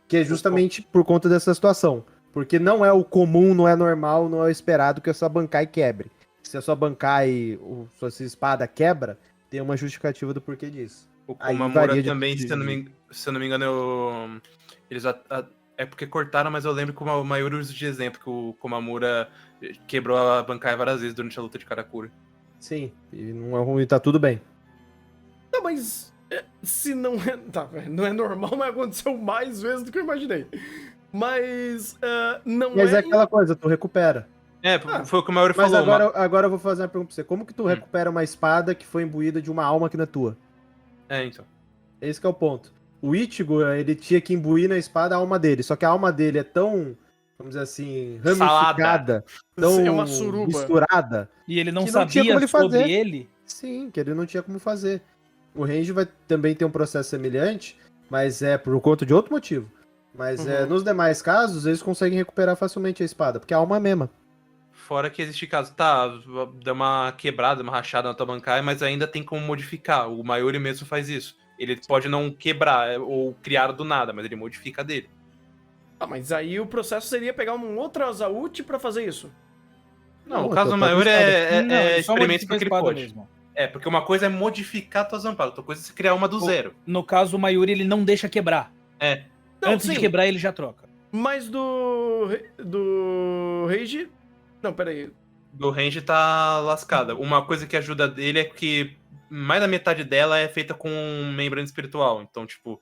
Que é justamente por conta dessa situação. Porque não é o comum, não é normal, não é o esperado que a sua Bankai quebre. Se a sua Bankai, sua espada quebra, tem uma justificativa do porquê disso. O Aí Komamura varia de- também, de- se eu não me engano, eles é porque cortaram, mas eu lembro que o Mayuri usa de exemplo que o Komamura quebrou a Bankai várias vezes durante a luta de Karakura. Sim, e não é ruim, tá tudo bem. Não, mas se não é... Tá, não é normal, mas aconteceu mais vezes do que eu imaginei. Mas não Mas é é... aquela coisa, tu recupera. Foi o que o Mayuri Mas falou. agora eu vou fazer uma pergunta pra você. Como que tu recupera uma espada que foi imbuída de uma alma que não é tua? Então. Esse que é o ponto. O Ichigo, ele tinha que imbuir na espada a alma dele, só que a alma dele é tão, vamos dizer assim, ramificada, tão É uma suruba. misturada, E ele não que não tinha sabia como ele sobre fazer. ele. Sim, que ele não tinha como fazer. O Range vai também ter um processo semelhante, mas é por conta de outro motivo. Mas nos demais casos, eles conseguem recuperar facilmente a espada, porque a alma é a mesma. Fora que existe caso, dá uma quebrada, uma rachada na tua Bankai, mas ainda tem como modificar. O Mayuri mesmo faz isso. Ele pode não quebrar ou criar do nada, mas ele modifica dele. Ah, mas aí o processo seria pegar um outro Azaute pra fazer isso. Não, o Não, caso do tá Mayuri Não, é ele só experimento modifica a porque ele espada pode. mesmo. Porque uma coisa é modificar tua Zanpakuto, outra coisa é você criar uma do zero. No caso, o Mayuri, ele não deixa quebrar. Não, Antes de sim, quebrar, ele já troca. mas do Rage... Não, peraí. Do Range tá lascada. Uma coisa que ajuda dele é que mais da metade dela é feita com membrana espiritual. Então, tipo,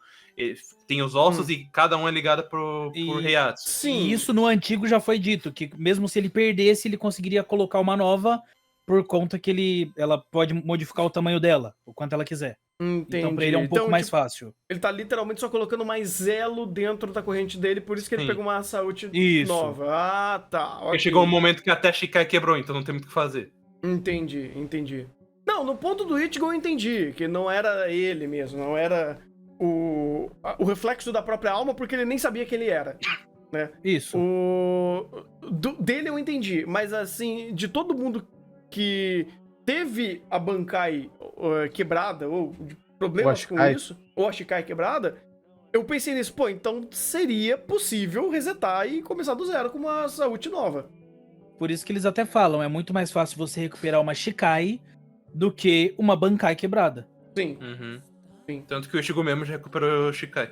tem os ossos e cada um é ligado por Heiatsu. Sim. E isso no antigo já foi dito, que mesmo se ele perdesse, ele conseguiria colocar uma nova por conta que ela pode modificar o tamanho dela, o quanto ela quiser. Entendi. Então pra ele é um pouco mais tipo, fácil. ele tá literalmente só colocando mais elo dentro da corrente dele, por isso que ele Sim. pegou uma saúde Isso. nova. Ah, tá. Porque Ok. chegou um momento que até Shikai quebrou, então não tem muito o que fazer. Entendi. Não, no ponto do Ichigo eu entendi, que não era ele mesmo, não era o reflexo da própria alma, porque ele nem sabia que ele era, né? Isso. Dele eu entendi, mas assim, de todo mundo que teve a Bankai quebrada, ou de problemas com isso, ou a Shikai quebrada, eu pensei nisso, pô, então seria possível resetar e começar do zero com uma saúde nova. Por isso que eles até falam, é muito mais fácil você recuperar uma Shikai do que uma Bankai quebrada. Sim. Uhum. Sim. Tanto que o Ichigo mesmo já recuperou o Shikai.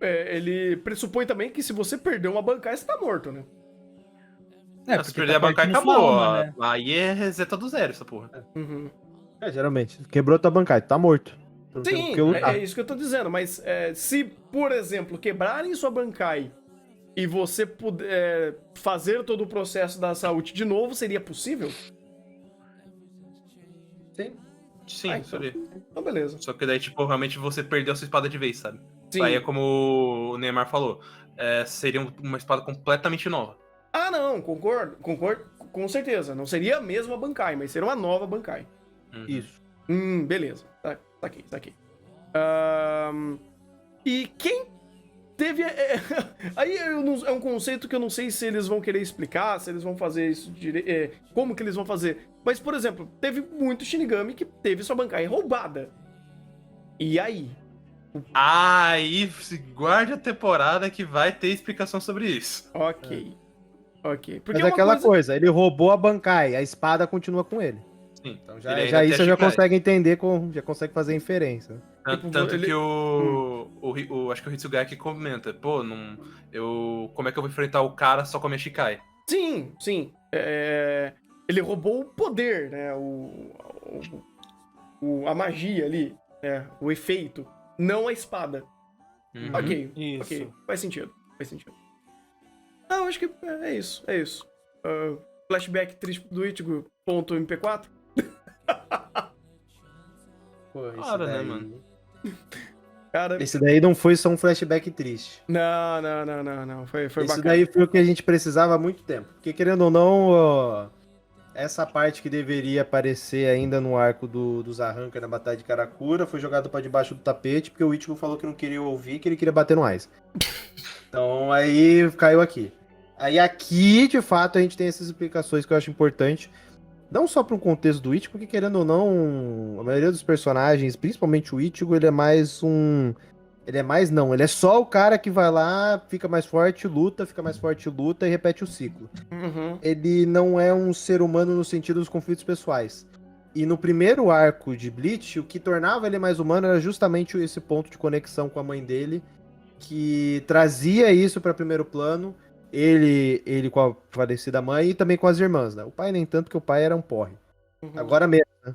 Ele pressupõe também que se você perder uma bancada, você tá morto, né? Se porque perder tá a bancada, partindo sua acabou. alma, né? Aí é reseta do zero, essa porra. Uhum. Geralmente. Quebrou tua bancada, tá morto. Não tem Sim, o que lutar. é isso que eu tô dizendo, mas se, por exemplo, quebrarem sua Bankai e você puder fazer todo o processo da saúde de novo, seria possível? Sim. Sim, Então. seria. Então, beleza. Só que daí, tipo, realmente você perdeu a sua espada de vez, sabe? Sim. Aí é como o Neymar falou. Seria uma espada completamente nova. Ah, não, concordo, com certeza. Não seria a mesma Bankai, mas seria uma nova Bankai. Uhum. Isso. Beleza. Tá aqui. E quem teve. Aí é um conceito que eu não sei se eles vão querer explicar, se eles vão fazer isso direito. Como que eles vão fazer. Mas, por exemplo, teve muito Shinigami que teve sua Bankai roubada. E aí? Aí, guarde a temporada que vai ter explicação sobre isso. Ok. Porque Mas é uma aquela coisa, ele roubou a Bankai, a espada continua com ele. Sim. Então Ele já ainda isso tem você a já Shikai. consegue entender, já consegue fazer inferência. Tanto, Tipo, tanto ele- que acho que o Hitsugaki comenta, pô, como é que eu vou enfrentar o cara só com a minha Shikai? Sim. Ele roubou o poder, né? A magia ali, né? O efeito, não a espada. Uhum. Ok, Isso. ok. Faz sentido. Não, acho que é isso. Flashback triste do Ichigo.mp4. Pô, esse Claro, né, daí... mano? Cara, Esse daí não foi só um flashback triste. não. Foi Esse bacana. daí foi o que a gente precisava há muito tempo. Porque, querendo ou não, ó, essa parte que deveria aparecer ainda no arco dos Arranca na Batalha de Karakura foi jogado pra debaixo do tapete, porque o Ichigo falou que não queria ouvir, que ele queria bater no Aizen. Então aí caiu aqui. Aí aqui, de fato, a gente tem essas explicações que eu acho importante. Não só para um contexto do Ichigo, porque querendo ou não, a maioria dos personagens, principalmente o Ichigo, ele é mais um... Ele é só o cara que vai lá, fica mais forte, luta e repete o ciclo. Uhum. Ele não é um ser humano no sentido dos conflitos pessoais. E no primeiro arco de Bleach, o que tornava ele mais humano era justamente esse ponto de conexão com a mãe dele, que trazia isso para primeiro plano, ele com a falecida mãe e também com as irmãs, né? O pai nem tanto, que o pai era um porre. Uhum. Agora mesmo, né?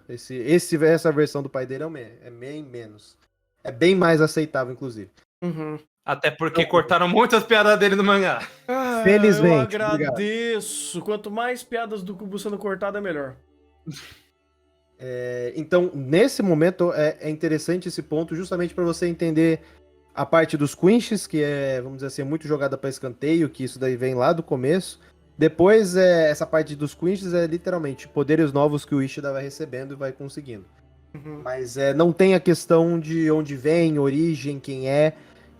Essa versão do pai dele é bem menos. É bem mais aceitável, inclusive. Uhum. Até porque cortaram muitas piadas dele no mangá. Ah, Felizmente, eu obrigado. agradeço. Quanto mais piadas do Kubo sendo cortado, é melhor. Então, nesse momento, é interessante esse ponto, justamente para você entender a parte dos quinches, que é, vamos dizer assim, muito jogada para escanteio, que isso daí vem lá do começo. Depois, essa parte dos quinches é literalmente poderes novos que o Ishida vai recebendo e vai conseguindo. Uhum. Mas não tem a questão de onde vem, origem, quem é.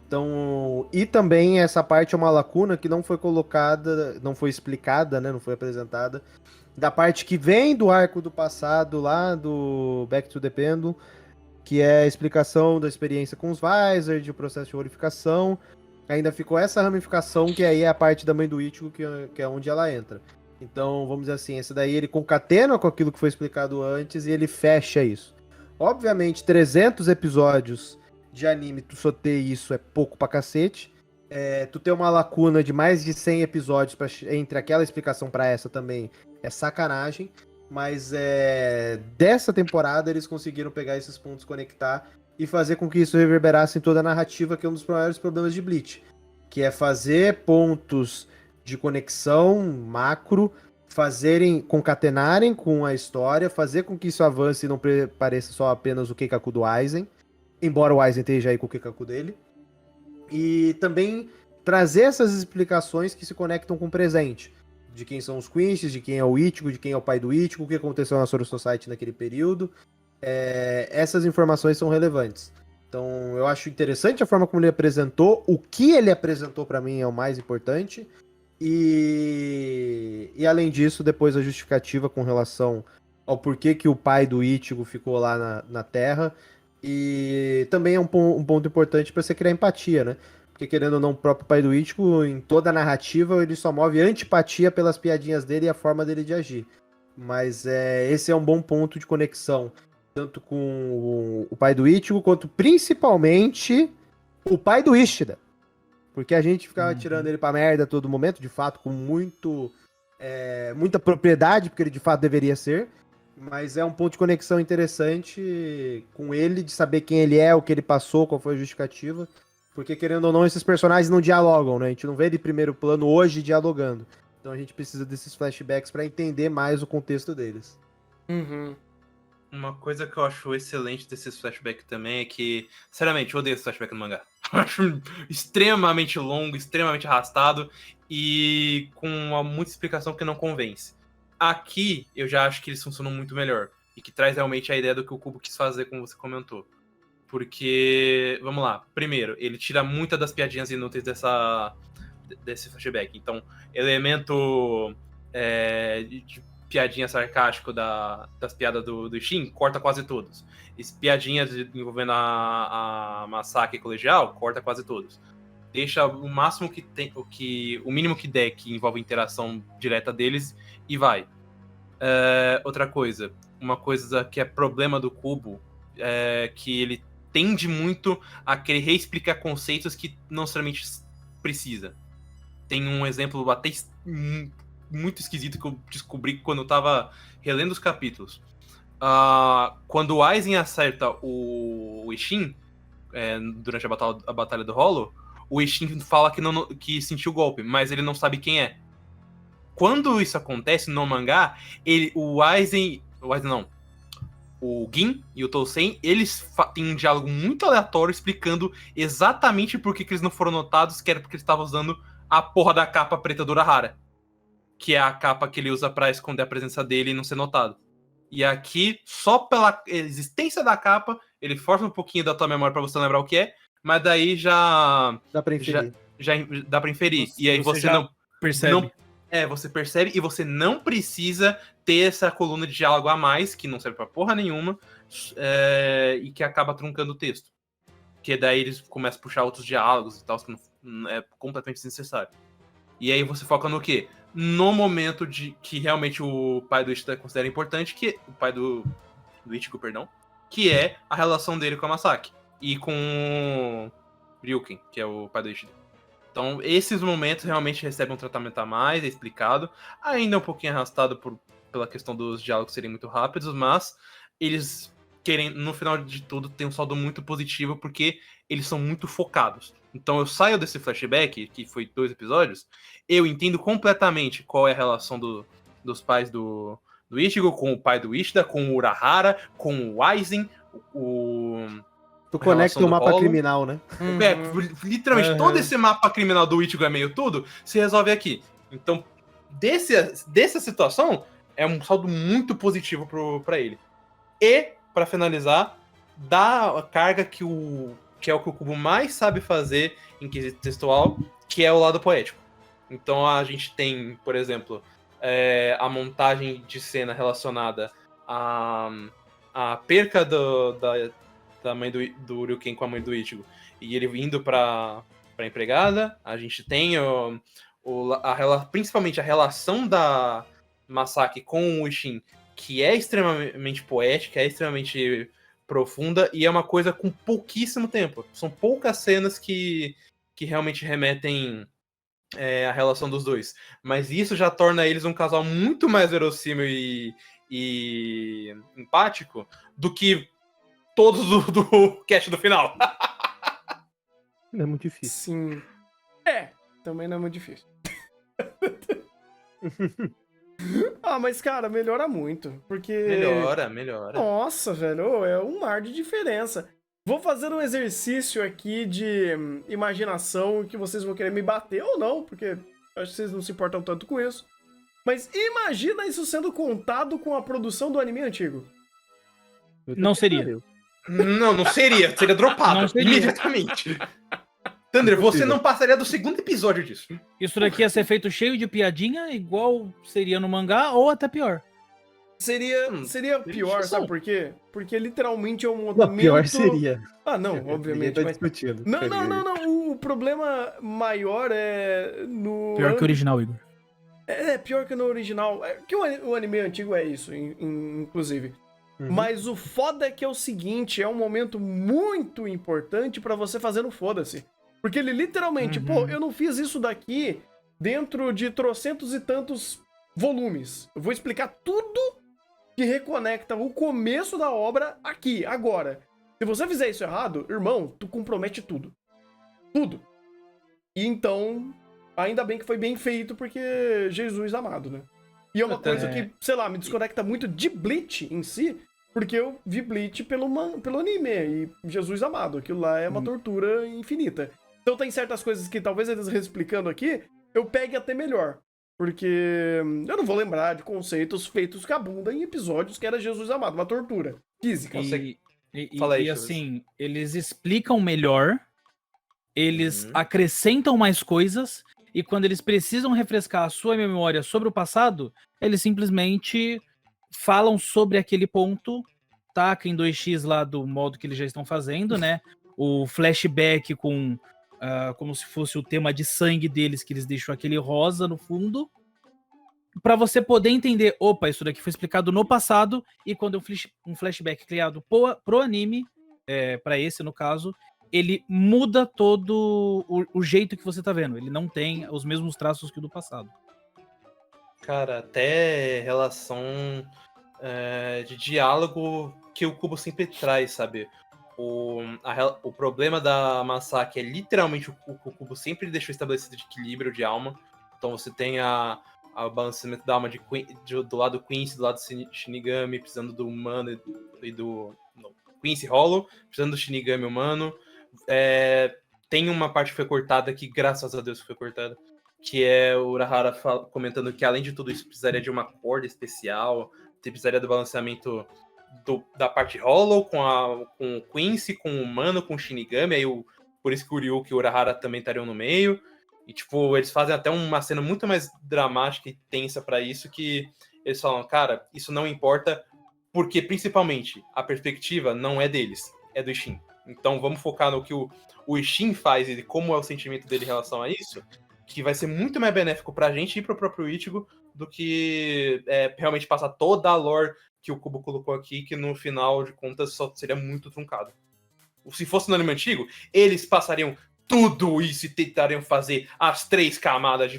Então, e também essa parte é uma lacuna que não foi colocada, não foi explicada, né, não foi apresentada, da parte que vem do arco do passado, lá do Back to the Pendulum, que é a explicação da experiência com os Visor, de processo de horrificação. Ainda ficou essa ramificação, que aí é a parte da mãe do Ichigo, que é onde ela entra. Então, vamos dizer assim, esse daí ele concatena com aquilo que foi explicado antes e ele fecha isso. Obviamente, 300 episódios de anime, tu só ter isso é pouco pra cacete. Tu ter uma lacuna de mais de 100 episódios entre aquela explicação pra essa também é sacanagem. Mas dessa temporada eles conseguiram pegar esses pontos, conectar e fazer com que isso reverberasse em toda a narrativa, que é um dos maiores problemas de Bleach. Que é fazer pontos de conexão macro, concatenarem com a história, fazer com que isso avance e não pareça só apenas o Keikaku do Aizen, embora o Aizen esteja aí com o Keikaku dele. E também trazer essas explicações que se conectam com o presente. De quem são os Quinches, de quem é o Ichigo, de quem é o pai do Ichigo, o que aconteceu na Soul Society naquele período. Essas informações são relevantes. Então, eu acho interessante a forma como ele apresentou. O que ele apresentou pra mim é o mais importante. E além disso, depois a justificativa com relação ao porquê que o pai do Ichigo ficou lá na Terra. E também é um ponto importante para você criar empatia, né? Porque, querendo ou não, o próprio pai do Ichigo, em toda a narrativa, ele só move antipatia pelas piadinhas dele e a forma dele de agir. Mas esse é um bom ponto de conexão, tanto com o pai do Ichigo, quanto principalmente o pai do Ishida. Porque a gente ficava tirando ele pra merda a todo momento, de fato, com muita propriedade, porque ele de fato deveria ser. Mas é um ponto de conexão interessante com ele, de saber quem ele é, o que ele passou, qual foi a justificativa. Porque, querendo ou não, esses personagens não dialogam, né? A gente não vê ele em primeiro plano hoje dialogando. Então a gente precisa desses flashbacks pra entender mais o contexto deles. Uhum. Uma coisa que eu acho excelente desses flashbacks também é que, sinceramente, eu odeio esse flashback no mangá. Eu acho extremamente longo, extremamente arrastado e com muita explicação que não convence. Aqui, eu já acho que eles funcionam muito melhor e que traz realmente a ideia do que o Kubo quis fazer, como você comentou. Porque, vamos lá, primeiro, ele tira muitas das piadinhas inúteis desse flashback. Então, elemento de piadinha sarcástico das piadas do Shin, corta quase todos. Piadinhas envolvendo a Masaki colegial, corta quase todos. Deixa o máximo que tem, o mínimo que der, que envolve interação direta deles, e vai. Outra coisa, uma coisa que é problema do Kubo, é que ele tende muito a querer reexplicar conceitos que não necessariamente precisa. Tem um exemplo até muito esquisito que eu descobri quando eu tava relendo os capítulos. Quando o Aizen acerta o Ishin, durante a batalha do Hollow, o Ishin fala que sentiu o golpe, mas ele não sabe quem é. Quando isso acontece no mangá, o Gin e o Tousen, eles têm um diálogo muito aleatório explicando exatamente por que eles não foram notados, que era porque eles estavam usando a porra da capa preta do Urahara, que é a capa que ele usa pra esconder a presença dele e não ser notado. E aqui, só pela existência da capa, ele força um pouquinho da tua memória pra você lembrar o que é, mas daí já Dá pra inferir. já dá pra inferir. E aí você não percebe. você percebe e você não precisa ter essa coluna de diálogo a mais, que não serve pra porra nenhuma, e que acaba truncando o texto. Que daí eles começam a puxar outros diálogos e tal, que não é completamente desnecessário. E aí você foca no quê? No momento de que realmente o pai do Ishida considera importante, que o pai do Ichigo, perdão, que é a relação dele com a Masaki e com o Ryuken, que é o pai do Ishida. Então, esses momentos realmente recebem um tratamento a mais, é explicado. Ainda um pouquinho arrastado pela questão dos diálogos serem muito rápidos, mas eles querem, no final de tudo, ter um saldo muito positivo, porque eles são muito focados. Então eu saio desse flashback, que foi 2 episódios, eu entendo completamente qual é a relação dos pais do Ichigo com o pai do Ishida, com o Urahara, com o Aizen, Tu conecta o mapa criminal, né? Literalmente, todo esse mapa criminal do Ichigo é meio tudo, se resolve aqui. Então, dessa situação, é um saldo muito positivo pra ele. E, pra finalizar, dá a carga que é o que o Kubo mais sabe fazer em quesito textual, que é o lado poético. Então a gente tem, por exemplo, a montagem de cena relacionada à perca da mãe do Ryuken com a mãe do Ichigo, e ele indo pra empregada. A gente tem principalmente a relação da Masaki com o Ishin, que é extremamente poética, é extremamente profunda, e é uma coisa com pouquíssimo tempo. São poucas cenas que realmente remetem à relação dos dois. Mas isso já torna eles um casal muito mais verossímil e empático do que todos do cast do final. Não é muito difícil. Sim. Também não é muito difícil. Mas, cara, melhora muito. Porque. Melhora. Nossa, velho, é um mar de diferença. Vou fazer um exercício aqui de imaginação que vocês vão querer me bater ou não, porque acho que vocês não se importam tanto com isso. Mas imagina isso sendo contado com a produção do anime antigo. Não seria. Não seria. Seria dropado Não seria. imediatamente. Thunder, você não passaria do segundo episódio disso. Isso daqui ia ser feito cheio de piadinha, igual seria no mangá, ou até pior. Seria pior, sabe por quê? Porque literalmente é um momento... Não, pior seria. Não, obviamente. Tá Mas... discutindo. Não. O problema maior é no... Pior que o original, Igor. Pior que no original. Que o anime antigo é isso, inclusive. Mas o foda é que é o seguinte, é um momento muito importante pra você fazer no foda-se. Porque ele literalmente, pô, eu não fiz isso daqui dentro de trocentos e tantos volumes. Eu vou explicar tudo que reconecta o começo da obra aqui, agora. Se você fizer isso errado, irmão, tu compromete tudo. Tudo. E então, ainda bem que foi bem feito, porque Jesus amado, né? E é uma coisa que, sei lá, me desconecta muito de Bleach em si, porque eu vi Bleach pelo anime, e Jesus amado, aquilo lá é uma tortura infinita. Então tem certas coisas que talvez eles reexplicando aqui, eu pegue até melhor. Porque eu não vou lembrar de conceitos feitos com a bunda em episódios que era Jesus amado, uma tortura física. Fala aí, E assim, eles explicam melhor, eles acrescentam mais coisas, e quando eles precisam refrescar a sua memória sobre o passado, eles simplesmente falam sobre aquele ponto, taca em 2x lá do modo que eles já estão fazendo, né? O flashback com como se fosse o tema de sangue deles, que eles deixam aquele rosa no fundo, para você poder entender, opa, isso daqui foi explicado no passado, e quando é um flashback criado pro anime, para esse no caso, ele muda todo o jeito que você tá vendo. Ele não tem os mesmos traços que o do passado. Cara, até relação de diálogo que o Kubo sempre traz, sabe? O problema da Masaki é literalmente o Kubo sempre deixou estabelecido de equilíbrio de alma. Então você tem o balanceamento da alma do lado Quincy, do lado Shinigami, precisando do humano e do Quincy Hollow, precisando do Shinigami humano. Tem uma parte que foi cortada, que graças a Deus foi cortada, que é o Urahara comentando que além de tudo isso precisaria de uma corda especial, precisaria do balanceamento da parte Hollow com o Quincy, com o humano, com o Shinigami, aí por isso que o Ryuki e o Urahara também estariam no meio. E, tipo, eles fazem até uma cena muito mais dramática e tensa pra isso, que eles falam, cara, isso não importa, porque, principalmente, a perspectiva não é deles, é do Ishin. Então, vamos focar no que o Ishin faz e como é o sentimento dele em relação a isso, que vai ser muito mais benéfico pra gente e pro próprio Ichigo do que realmente passar toda a lore que o Kubo colocou aqui, que no final de contas só seria muito truncado. Se fosse no anime antigo, eles passariam tudo isso e tentariam fazer as 3 camadas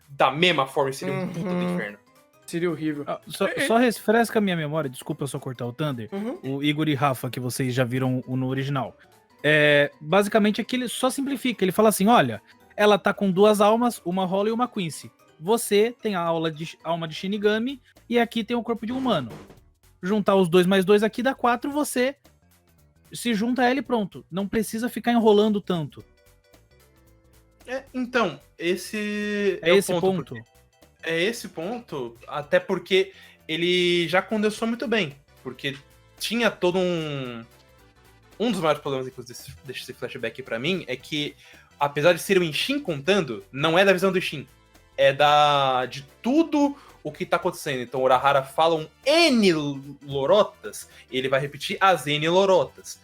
da mesma forma e seria um puta do inferno. Seria horrível. Só refresca a minha memória, desculpa eu só cortar o Thunder. O Igor e Rafa, que vocês já viram no original. Basicamente aqui ele só simplifica, ele fala assim, olha, ela tá com 2 almas, uma Hollow e uma Quincy. Você tem a alma de Shinigami e aqui tem o corpo de um humano. Juntar os 2 mais 2 aqui dá 4, você se junta a ela e pronto. Não precisa ficar enrolando tanto. Então, esse é esse ponto. É esse ponto, até porque ele já condensou muito bem. Porque tinha todo um dos maiores problemas, inclusive, desse flashback pra mim, é que, apesar de ser o Ishin contando, não é da visão do Ishin. É de tudo o que tá acontecendo. Então, o Urahara fala um N lorotas, ele vai repetir as N lorotas.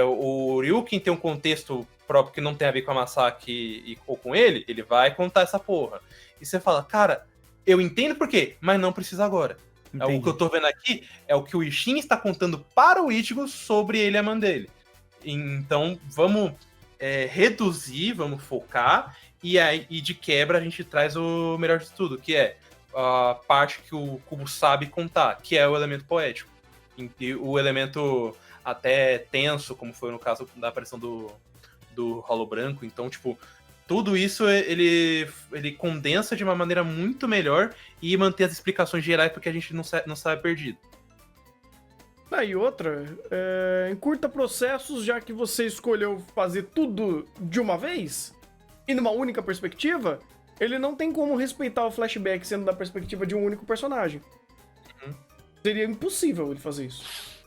O Ryukin tem um contexto próprio que não tem a ver com a Masaki ou com ele vai contar essa porra. E você fala, cara, eu entendo por quê, mas não precisa agora. O que eu tô vendo aqui é o que o Ishin está contando para o Ichigo sobre ele e a mãe dele. Então, vamos reduzir, vamos focar, e de quebra a gente traz o melhor de tudo, que é a parte que o Kubo sabe contar, que é o elemento poético. E o elemento até tenso, como foi no caso da aparição do Hollow Branco. Então, tipo, tudo isso ele condensa de uma maneira muito melhor e mantém as explicações gerais para que a gente não saia perdido. E outra, encurta processos, já que você escolheu fazer tudo de uma vez e numa única perspectiva, ele não tem como respeitar o flashback sendo da perspectiva de um único personagem. Seria impossível ele fazer isso.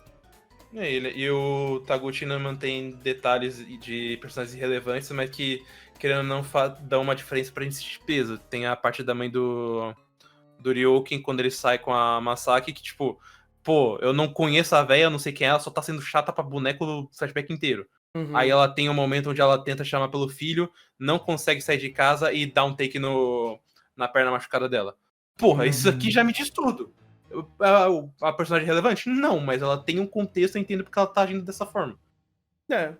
E o Taguchi mantém detalhes de personagens irrelevantes, mas que, querendo ou não, dão uma diferença pra gente de peso. Tem a parte da mãe do Ryukin, quando ele sai com a Masaki, que tipo, pô, eu não conheço a véia, eu não sei quem é, ela só tá sendo chata pra boneco do flashback inteiro. Aí ela tem um momento onde ela tenta chamar pelo filho, não consegue sair de casa e dá um take na perna machucada dela. Porra, isso aqui já me diz tudo. A personagem é relevante? Não, mas ela tem um contexto, eu entendo porque ela tá agindo dessa forma. É.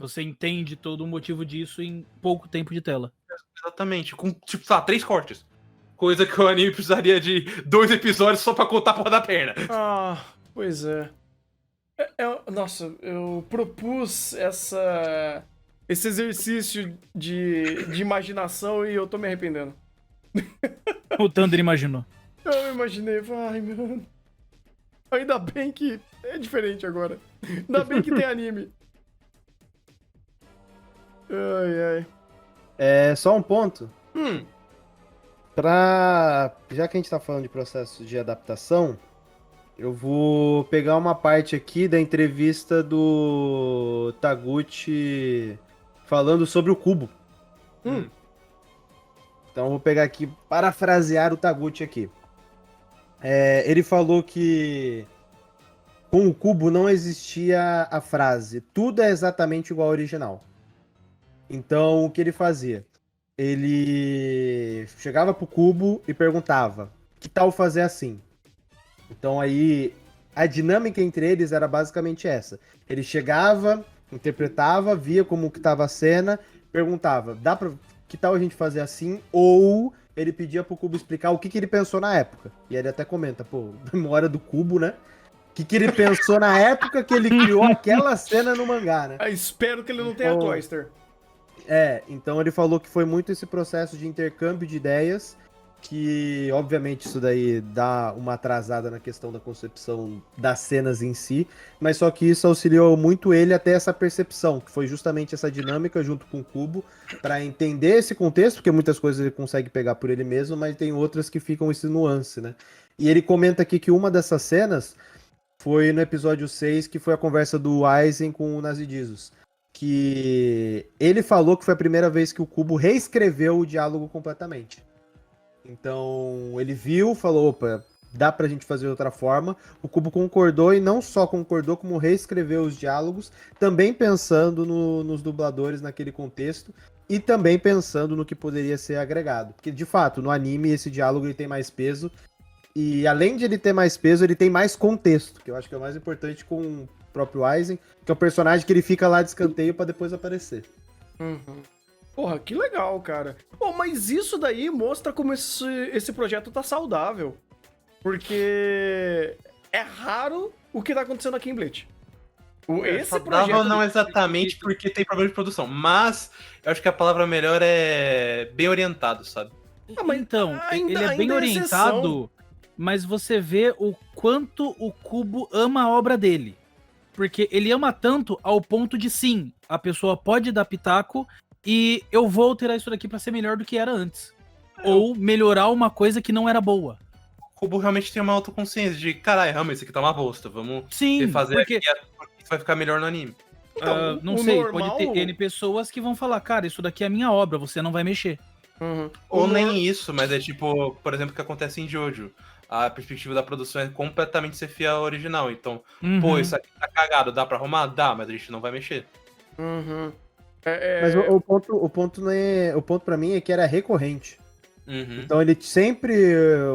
Você entende todo o motivo disso em pouco tempo de tela. Exatamente, com, tipo, sei lá, 3 cortes. Coisa que o anime precisaria de 2 episódios só pra contar a porra da perna. Ah, pois é. Nossa, eu propus esse exercício de imaginação e eu tô me arrependendo. O Thunder imaginou. Eu imaginei, ai, mano. Ainda bem que é diferente agora. Ainda bem que tem anime. Ai, ai. É só um ponto. Hum, Já que a gente tá falando de processo de adaptação, eu vou pegar uma parte aqui da entrevista do Taguchi falando sobre o cubo. hum. Então eu vou pegar aqui, parafrasear o Taguchi aqui. Ele falou que com o cubo não existia a frase tudo é exatamente igual ao original. Então o que ele fazia? Ele chegava pro cubo e perguntava: que tal fazer assim? Então aí a dinâmica entre eles era basicamente essa. Ele chegava, interpretava, via como que tava a cena, perguntava: que tal a gente fazer assim? Ou ele pedia pro cubo explicar o que ele pensou na época. E ele até comenta, pô, memória do cubo, né? O que ele pensou na época que ele criou aquela cena no mangá, né? Espero que ele não tenha Então, Cloyster. Então ele falou que foi muito esse processo de intercâmbio de ideias, que obviamente isso daí dá uma atrasada na questão da concepção das cenas em si, mas só que isso auxiliou muito ele até essa percepção, que foi justamente essa dinâmica junto com o Cubo, para entender esse contexto, porque muitas coisas ele consegue pegar por ele mesmo, mas tem outras que ficam esse nuance, né? E ele comenta aqui que uma dessas cenas foi no episódio 6, que foi a conversa do Aizen com o Nazidizos, que ele falou que foi a primeira vez que o Cubo reescreveu o diálogo completamente. Então, ele viu, falou, opa, dá pra gente fazer de outra forma. O Cubo concordou, e não só concordou, como reescreveu os diálogos, também pensando nos dubladores naquele contexto, e também pensando no que poderia ser agregado. Porque, de fato, no anime, esse diálogo ele tem mais peso, e além de ele ter mais peso, ele tem mais contexto, que eu acho que é o mais importante com o próprio Aizen, que é o personagem que ele fica lá de escanteio pra depois aparecer. Uhum. Porra, que legal, cara. Bom, mas isso daí mostra como esse projeto tá saudável. Porque é raro o que tá acontecendo aqui em Bleach. Esse projeto... Não exatamente porque tem problema de produção, mas eu acho que a palavra melhor é bem orientado, sabe? mas Então, ainda- ele é bem ainda é orientado, exceção. mas você vê o quanto o Cubo ama a obra dele. Porque ele ama tanto ao ponto de, sim, a pessoa pode dar pitaco e eu vou alterar isso daqui pra ser melhor do que era antes. Ou melhorar uma coisa que não era boa. O Kubo realmente tem uma autoconsciência de, caralho, realmente, isso aqui tá uma bosta, vamos Sim, refazer porque aqui, porque isso vai ficar melhor no anime. Então, não o sei, normal- pode ter N pessoas que vão falar, cara, isso daqui é a minha obra, você não vai mexer. Uhum. Ou O nor- nem isso, mas é tipo, por exemplo, o que acontece em Jojo. A perspectiva da produção é completamente ser fiel ao original. Então, pô, Uhum. isso aqui tá cagado, dá pra arrumar? Dá, mas a gente não vai mexer. Uhum. Mas o ponto não é. O ponto pra mim é que era recorrente. Uhum. Então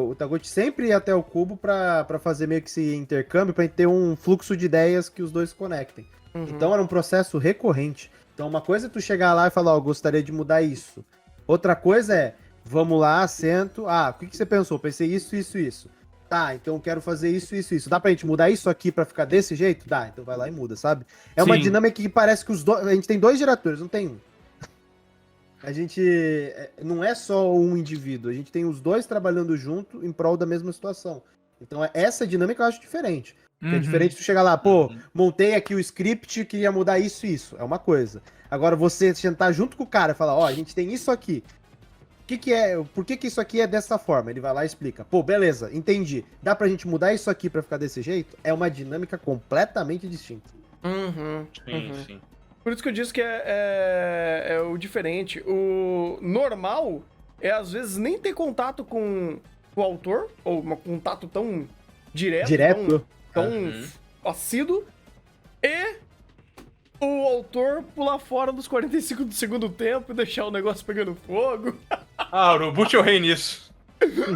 o Taguchi sempre ia até o Cubo pra fazer meio que esse intercâmbio, pra ter um fluxo de ideias que os dois se conectem. Uhum. Então era um processo recorrente. Então uma coisa é tu chegar lá e falar, ó, gostaria de mudar isso. Outra coisa é, vamos lá, assento. Ah, o que você pensou? Pensei isso, isso, isso. Tá, então eu quero fazer isso, isso, isso. Dá pra gente mudar isso aqui pra ficar desse jeito? Dá, então vai lá e muda, sabe? É uma Sim. dinâmica que parece que a gente tem 2 diretores, não tem um. A gente não é só um indivíduo, a gente tem os dois trabalhando junto em prol da mesma situação. Então essa dinâmica eu acho diferente. Porque é diferente tu chegar lá, pô, montei aqui o script, queria mudar isso e isso. É uma coisa. Agora você sentar junto com o cara e falar, ó, a gente tem isso aqui. Por que isso aqui é dessa forma? Ele vai lá e explica. Pô, beleza, entendi. Dá pra gente mudar isso aqui pra ficar desse jeito? É uma dinâmica completamente distinta. Uhum. Sim, Uhum. sim. Por isso que eu disse que é o diferente. O normal é, às vezes, nem ter contato com o autor, ou um contato tão direto. Tão Uhum. assíduo, e o autor pular fora dos 45 do segundo tempo e deixar o negócio pegando fogo. Ah, Urubu, eu rei nisso.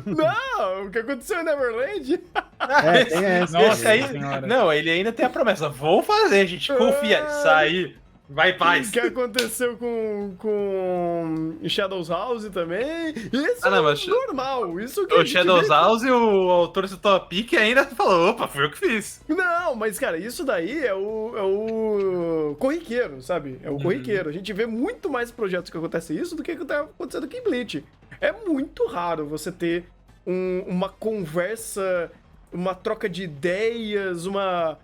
Não, o que aconteceu em Neverland? É, tem essa. Nossa, aí. Senhora. Não, ele ainda tem a promessa. Vou fazer, gente. Confia. Isso aí. Vai em paz. O que aconteceu com Shadows House também? Isso não, é mas normal. Isso que O a gente Shadows vê- House e o autor citou a pique ainda falou: opa, fui eu que fiz. Não, mas, cara, isso daí é o corriqueiro, sabe? É o corriqueiro. A gente vê muito mais projetos que acontecem isso do que tá acontecendo aqui em Bleach. É muito raro você ter uma conversa, uma troca de ideias, uma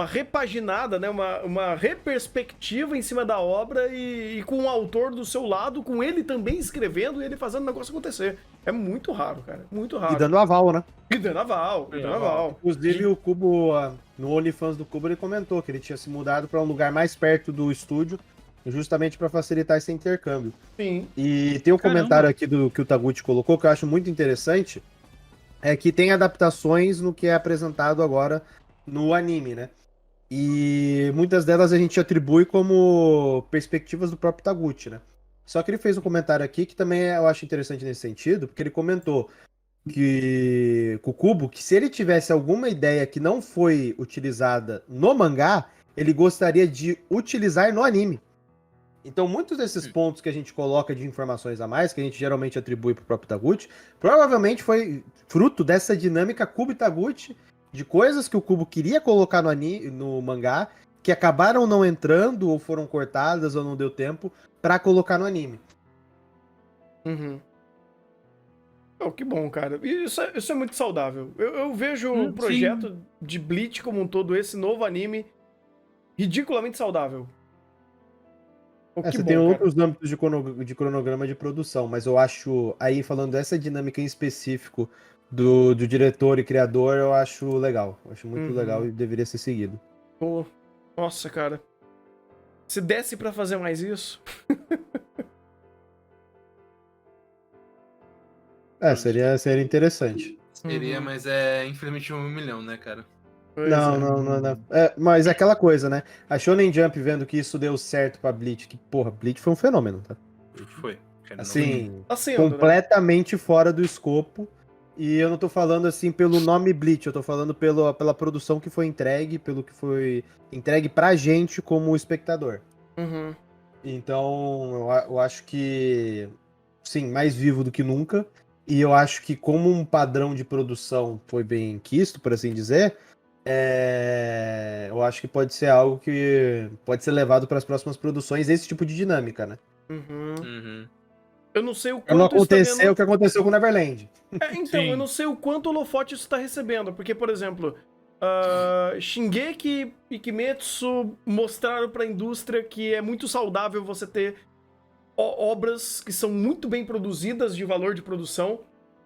repaginada, né? Uma reperspectiva em cima da obra e com o autor do seu lado, com ele também escrevendo e ele fazendo o negócio acontecer. É muito raro, cara. Muito raro. E dando aval, né? E dando aval. E dando aval. Inclusive, o Cubo, no OnlyFans do Cubo, ele comentou que ele tinha se mudado para um lugar mais perto do estúdio, justamente para facilitar esse intercâmbio. Sim. E tem um Caramba. comentário aqui que o Taguchi colocou, que eu acho muito interessante, é que tem adaptações no que é apresentado agora no anime, né? E muitas delas a gente atribui como perspectivas do próprio Taguchi, né? Só que ele fez um comentário aqui que também eu acho interessante nesse sentido, porque ele comentou que com o Kubo, que se ele tivesse alguma ideia que não foi utilizada no mangá, ele gostaria de utilizar no anime. Então, muitos desses pontos que a gente coloca de informações a mais, que a gente geralmente atribui pro próprio Taguchi, provavelmente foi fruto dessa dinâmica Kubo e Taguchi, de coisas que o Kubo queria colocar no mangá, que acabaram não entrando, ou foram cortadas, ou não deu tempo, pra colocar no anime. Uhum. Oh, que bom, cara. E isso é muito saudável. Eu vejo o projeto de Bleach como um todo, esse novo anime, ridiculamente saudável. Oh, que Você bom, tem cara. outros âmbitos de cronograma de produção, mas eu acho, aí falando dessa dinâmica em específico do diretor e criador, eu acho legal. Eu acho muito legal e deveria ser seguido. Pô, nossa, cara. Se desse pra fazer mais isso. Seria interessante. Seria, Uhum. mas é infelizmente 1 milhão, né, cara? Pois Não, é. não. Mas é aquela coisa, né? A Shonen Jump vendo que isso deu certo pra Bleach, que, porra, Bleach foi um fenômeno, tá? Foi. Cara, Assim, Tá sendo, né? completamente fora do escopo. E eu não tô falando assim pelo nome Bleach, eu tô falando pela produção que foi entregue, pelo que foi entregue pra gente como espectador. Uhum. Então, eu acho que, sim, mais vivo do que nunca. E eu acho que como um padrão de produção foi bem quisto, por assim dizer, eu acho que pode ser algo que pode ser levado para as próximas produções, esse tipo de dinâmica, né? Uhum. Uhum. Eu não sei o Pra não quanto isso tá acontecer vendo... o que aconteceu com Neverland. Então, Sim. eu não sei o quanto o holofote isso tá recebendo, porque, por exemplo, Shingeki e Kimetsu mostraram pra indústria que é muito saudável você ter obras que são muito bem produzidas de valor de produção,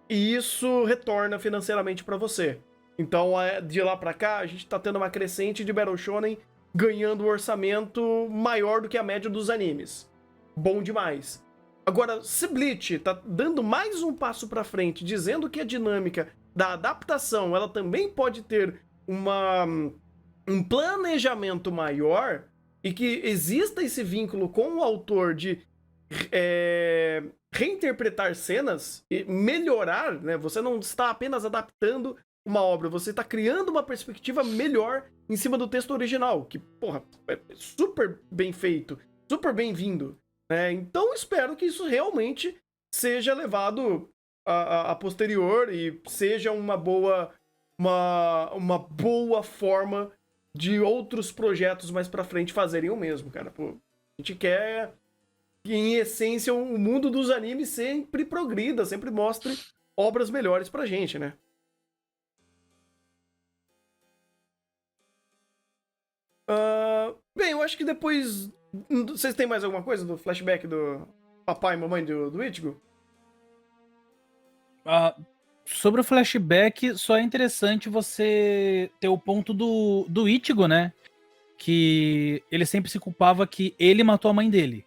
e isso retorna financeiramente pra você. Então, de lá pra cá, a gente tá tendo uma crescente de Battle Shonen ganhando um orçamento maior do que a média dos animes. Bom demais. Agora, se Bleach tá dando mais um passo pra frente, dizendo que a dinâmica da adaptação, ela também pode ter um planejamento maior e que exista esse vínculo com o autor de reinterpretar cenas e melhorar, né? Você não está apenas adaptando uma obra, você está criando uma perspectiva melhor em cima do texto original, que, porra, é super bem feito, super bem-vindo. Então espero que isso realmente seja levado a posterior e seja uma boa forma de outros projetos mais pra frente fazerem o mesmo, cara. Pô, a gente quer que, em essência, o mundo dos animes sempre progrida, sempre mostre obras melhores pra gente, né? Bem, eu acho que depois... Vocês têm mais alguma coisa do flashback do papai e mamãe do Ichigo? Sobre o flashback, só é interessante você ter o ponto do Ichigo, né? Que ele sempre se culpava que ele matou a mãe dele.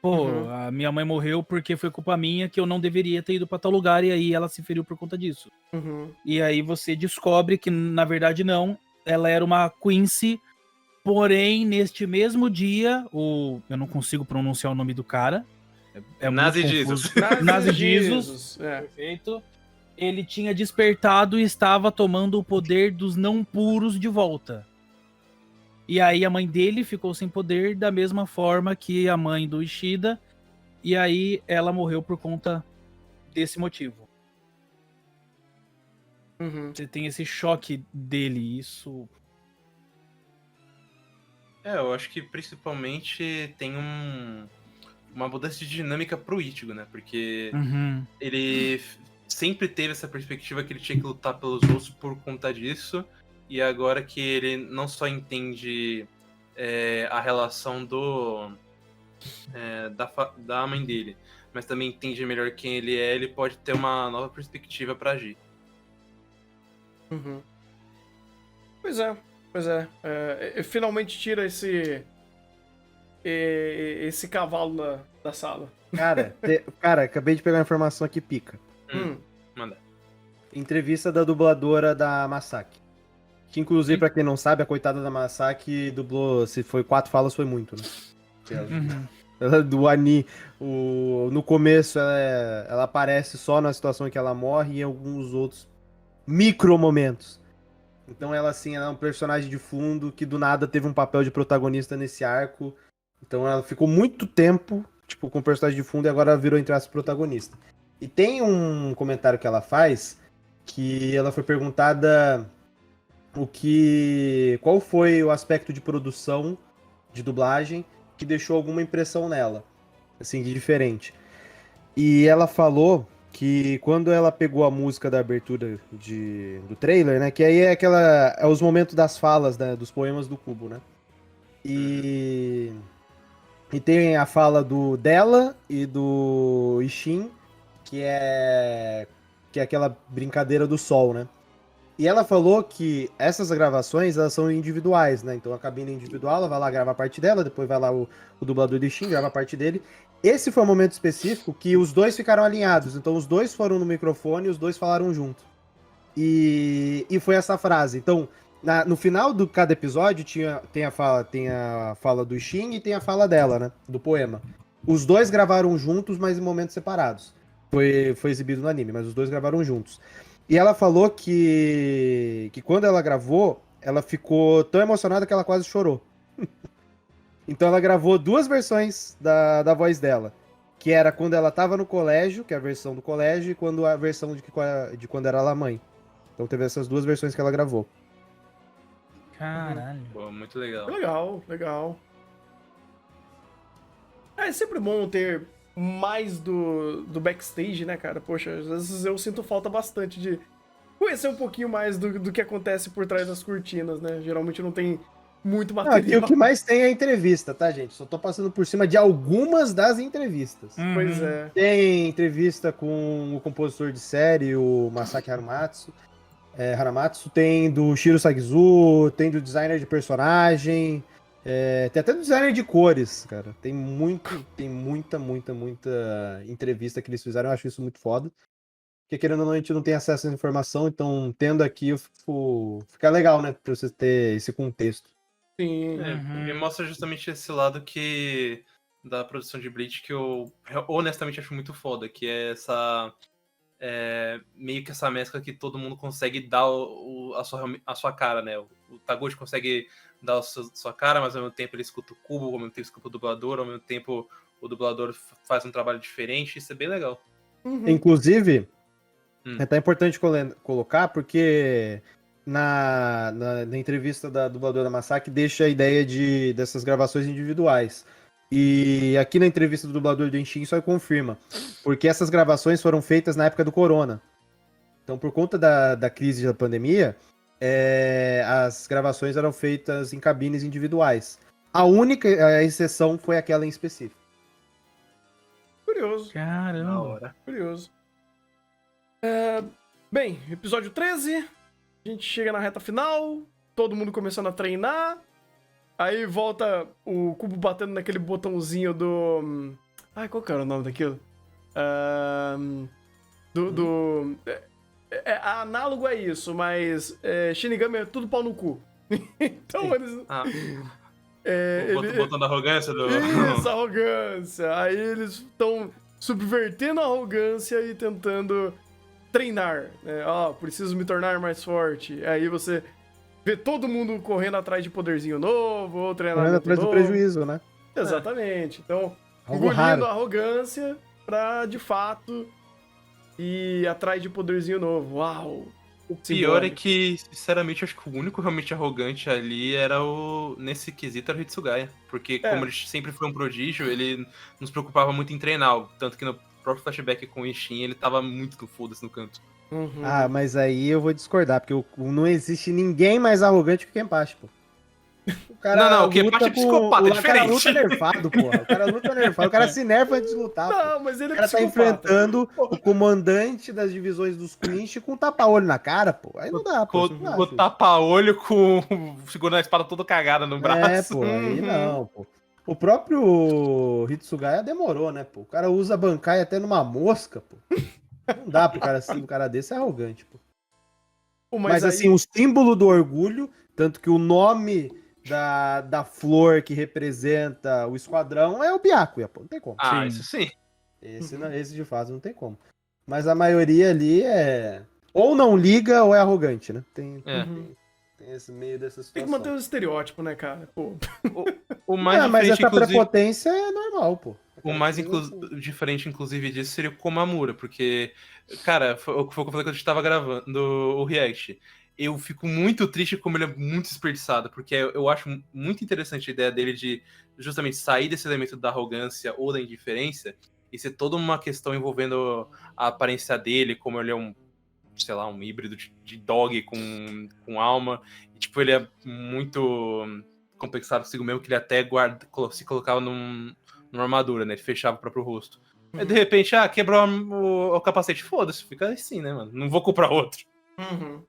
Pô, a minha mãe morreu porque foi culpa minha, que eu não deveria ter ido pra tal lugar, e aí ela se feriu por conta disso. E aí você descobre que, na verdade, não. Ela era uma Quincy, porém, neste mesmo dia, eu não consigo pronunciar o nome do cara, É Nazi muito Jesus. confuso. Nazi Jesus. Jesus. É. Perfeito. Ele tinha despertado e estava tomando o poder dos não puros de volta. E aí a mãe dele ficou sem poder da mesma forma que a mãe do Ishida. E aí ela morreu por conta desse motivo. Uhum. Você tem esse choque dele, isso... Eu acho que principalmente tem uma mudança de dinâmica pro Ichigo, né? Porque Uhum. ele sempre teve essa perspectiva que ele tinha que lutar pelos outros por conta disso. E agora que ele não só entende a relação da mãe dele, mas também entende melhor quem ele pode ter uma nova perspectiva pra agir. Uhum. Pois é. Finalmente tira esse cavalo da sala. Cara, acabei de pegar uma informação aqui, pica. Manda. Entrevista da dubladora da Masaki. Que, inclusive, pra quem não sabe, a coitada da Masaki dublou, se foi 4 falas, foi muito, né? Do Ani, no começo ela aparece só na situação em que ela morre e em alguns outros micro momentos. Então ela, assim, ela é um personagem de fundo que do nada teve um papel de protagonista nesse arco. Então ela ficou muito tempo, tipo, com personagem de fundo e agora virou, entre aspas, protagonista. E tem um comentário que ela faz que ela foi perguntada qual foi o aspecto de produção, de dublagem, que deixou alguma impressão nela, assim, de diferente. E ela falou que quando ela pegou a música da abertura do trailer, né, que aí é os momentos das falas, né, dos poemas do Kubo, né, e tem a fala dela e do Ishin, que é aquela brincadeira do sol, né. E ela falou que essas gravações, elas são individuais, né? Então a cabine é individual, ela vai lá gravar a parte dela, depois vai lá o dublador do Shin, grava a parte dele. Esse foi um momento específico que os dois ficaram alinhados. Então os dois foram no microfone e os dois falaram junto. E foi essa frase. Então, no final de cada episódio tem a fala do Shin e tem a fala dela, né? Do poema. Os dois gravaram juntos, mas em momentos separados. Foi exibido no anime, mas os dois gravaram juntos. E ela falou que quando ela gravou, ela ficou tão emocionada que ela quase chorou. Então ela gravou 2 versões da voz dela. Que era quando ela tava no colégio, que é a versão do colégio, e a versão de quando era ela mãe. Então teve essas 2 versões que ela gravou. Caralho. Pô, muito legal. Legal. É sempre bom ter mais do backstage, né, cara? Poxa, às vezes eu sinto falta bastante de conhecer um pouquinho mais do que acontece por trás das cortinas, né? Geralmente não tem muito Não, material. aqui o que mais tem é entrevista, tá, gente? Só tô passando por cima de algumas das entrevistas. Pois é. Tem entrevista com o compositor de série, o Masaki Haramatsu, tem do Shiro Sagizu, tem do designer de personagem, tem até do designer de cores, cara. Tem muita entrevista que eles fizeram, eu acho isso muito foda. Porque querendo ou não, a gente não tem acesso à informação, então tendo aqui, fica legal, né, pra você ter esse contexto. Sim. Me mostra justamente esse lado da produção de Bleach que eu honestamente acho muito foda, que é essa meio que essa mescla que todo mundo consegue dar a sua cara, né? O Taguchi consegue dar a sua cara, mas ao mesmo tempo ele escuta o Kubo, ao mesmo tempo escuta o dublador, ao mesmo tempo o dublador faz um trabalho diferente, isso é bem legal. Uhum. Inclusive, é até importante colocar, porque na entrevista da dubladora Masaki deixa a ideia dessas gravações individuais. E aqui na entrevista do dublador do Enshin só confirma, porque essas gravações foram feitas na época do Corona. Então, por conta da crise da pandemia, as gravações eram feitas em cabines individuais. A exceção foi aquela em específico. Curioso. Caramba. Na hora. Curioso. Bem, episódio 13. A gente chega na reta final. Todo mundo começando a treinar. Aí volta o Kubo batendo naquele botãozinho do... Ai, qual que era o nome daquilo? Análogo a isso, mas Shinigami é tudo pau no cu. Então eles... Botando a arrogância do... Isso, arrogância. Aí eles estão subvertendo a arrogância e tentando treinar. Né? Preciso me tornar mais forte. Aí você vê todo mundo correndo atrás de poderzinho novo, ou treinamento Correndo atrás do novo. prejuízo, né? Exatamente. Então, Algo engolindo raro. a arrogância pra, de fato, ir atrás de poderzinho novo. Uau! O pior é que, sinceramente, acho que o único realmente arrogante ali era nesse quesito era o Hitsugaya. Porque, como ele sempre foi um prodígio, ele não se preocupava muito em treinar. Tanto que no próprio flashback com o Ishin, ele tava muito no foda-se no canto. Uhum. Ah, mas aí eu vou discordar, porque não existe ninguém mais arrogante que o Kenpachi, pô. O cara Não, o Kenpachi é psicopata, é O cara diferente. luta nerfado, porra. O cara luta nerfado. O cara se nerfa antes de lutar, pô. Não, mas ele O é cara tá psicopata. enfrentando o comandante das divisões dos Quinch com um tapa-olho na cara, pô. Aí não dá, pô. Não dá, Com filho. tapa-olho, segurando a espada toda cagada no braço. É, pô, aí não, pô. O próprio Hitsugaya demorou, né, pô? O cara usa Bankai até numa mosca, pô. Não dá pro cara assim, um cara desse é arrogante, pô. Pô, Mas aí- assim, o símbolo do orgulho, tanto que o nome da flor que representa o esquadrão é o Byakuya, pô. Não tem como. Ah, Sim. isso sim. Esse de fato não tem como. Mas a maioria ali é. Ou não liga ou é arrogante, né? Tem esse meio dessa situação. Tem que manter os estereótipos, né, cara? Pô. O mais Mas diferente, essa inclusive... prepotência é normal, pô. O mais diferente, inclusive, disso seria o Komamura, porque, cara, foi o que eu falei quando a gente tava gravando o React. Eu fico muito triste como ele é muito desperdiçado, porque eu acho muito interessante a ideia dele de justamente sair desse elemento da arrogância ou da indiferença e ser toda uma questão envolvendo a aparência dele, como ele é um, sei lá, um híbrido de dog com alma. E, tipo, ele é muito complexado consigo mesmo, que ele até se colocava numa armadura, né? Ele fechava o próprio rosto. Aí, de repente, quebrou o capacete. Foda-se, fica assim, né, mano? Não vou comprar outro. Uhum.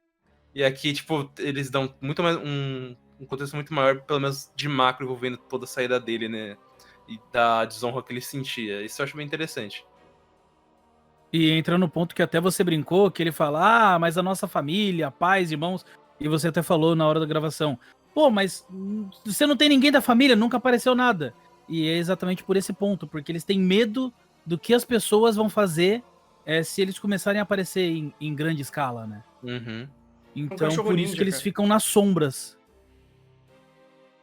E aqui, tipo, eles dão muito mais um contexto muito maior, pelo menos de macro, envolvendo toda a saída dele, né? E da desonra que ele sentia. Isso eu acho bem interessante. E entra no ponto que até você brincou, que ele fala, mas a nossa família, pais, irmãos, e você até falou na hora da gravação, pô, mas você não tem ninguém da família, nunca apareceu nada. E é exatamente por esse ponto, porque eles têm medo do que as pessoas vão fazer se eles começarem a aparecer em grande escala, né? Uhum. Então, cachorro por isso ninja, que eles cara. ficam nas sombras.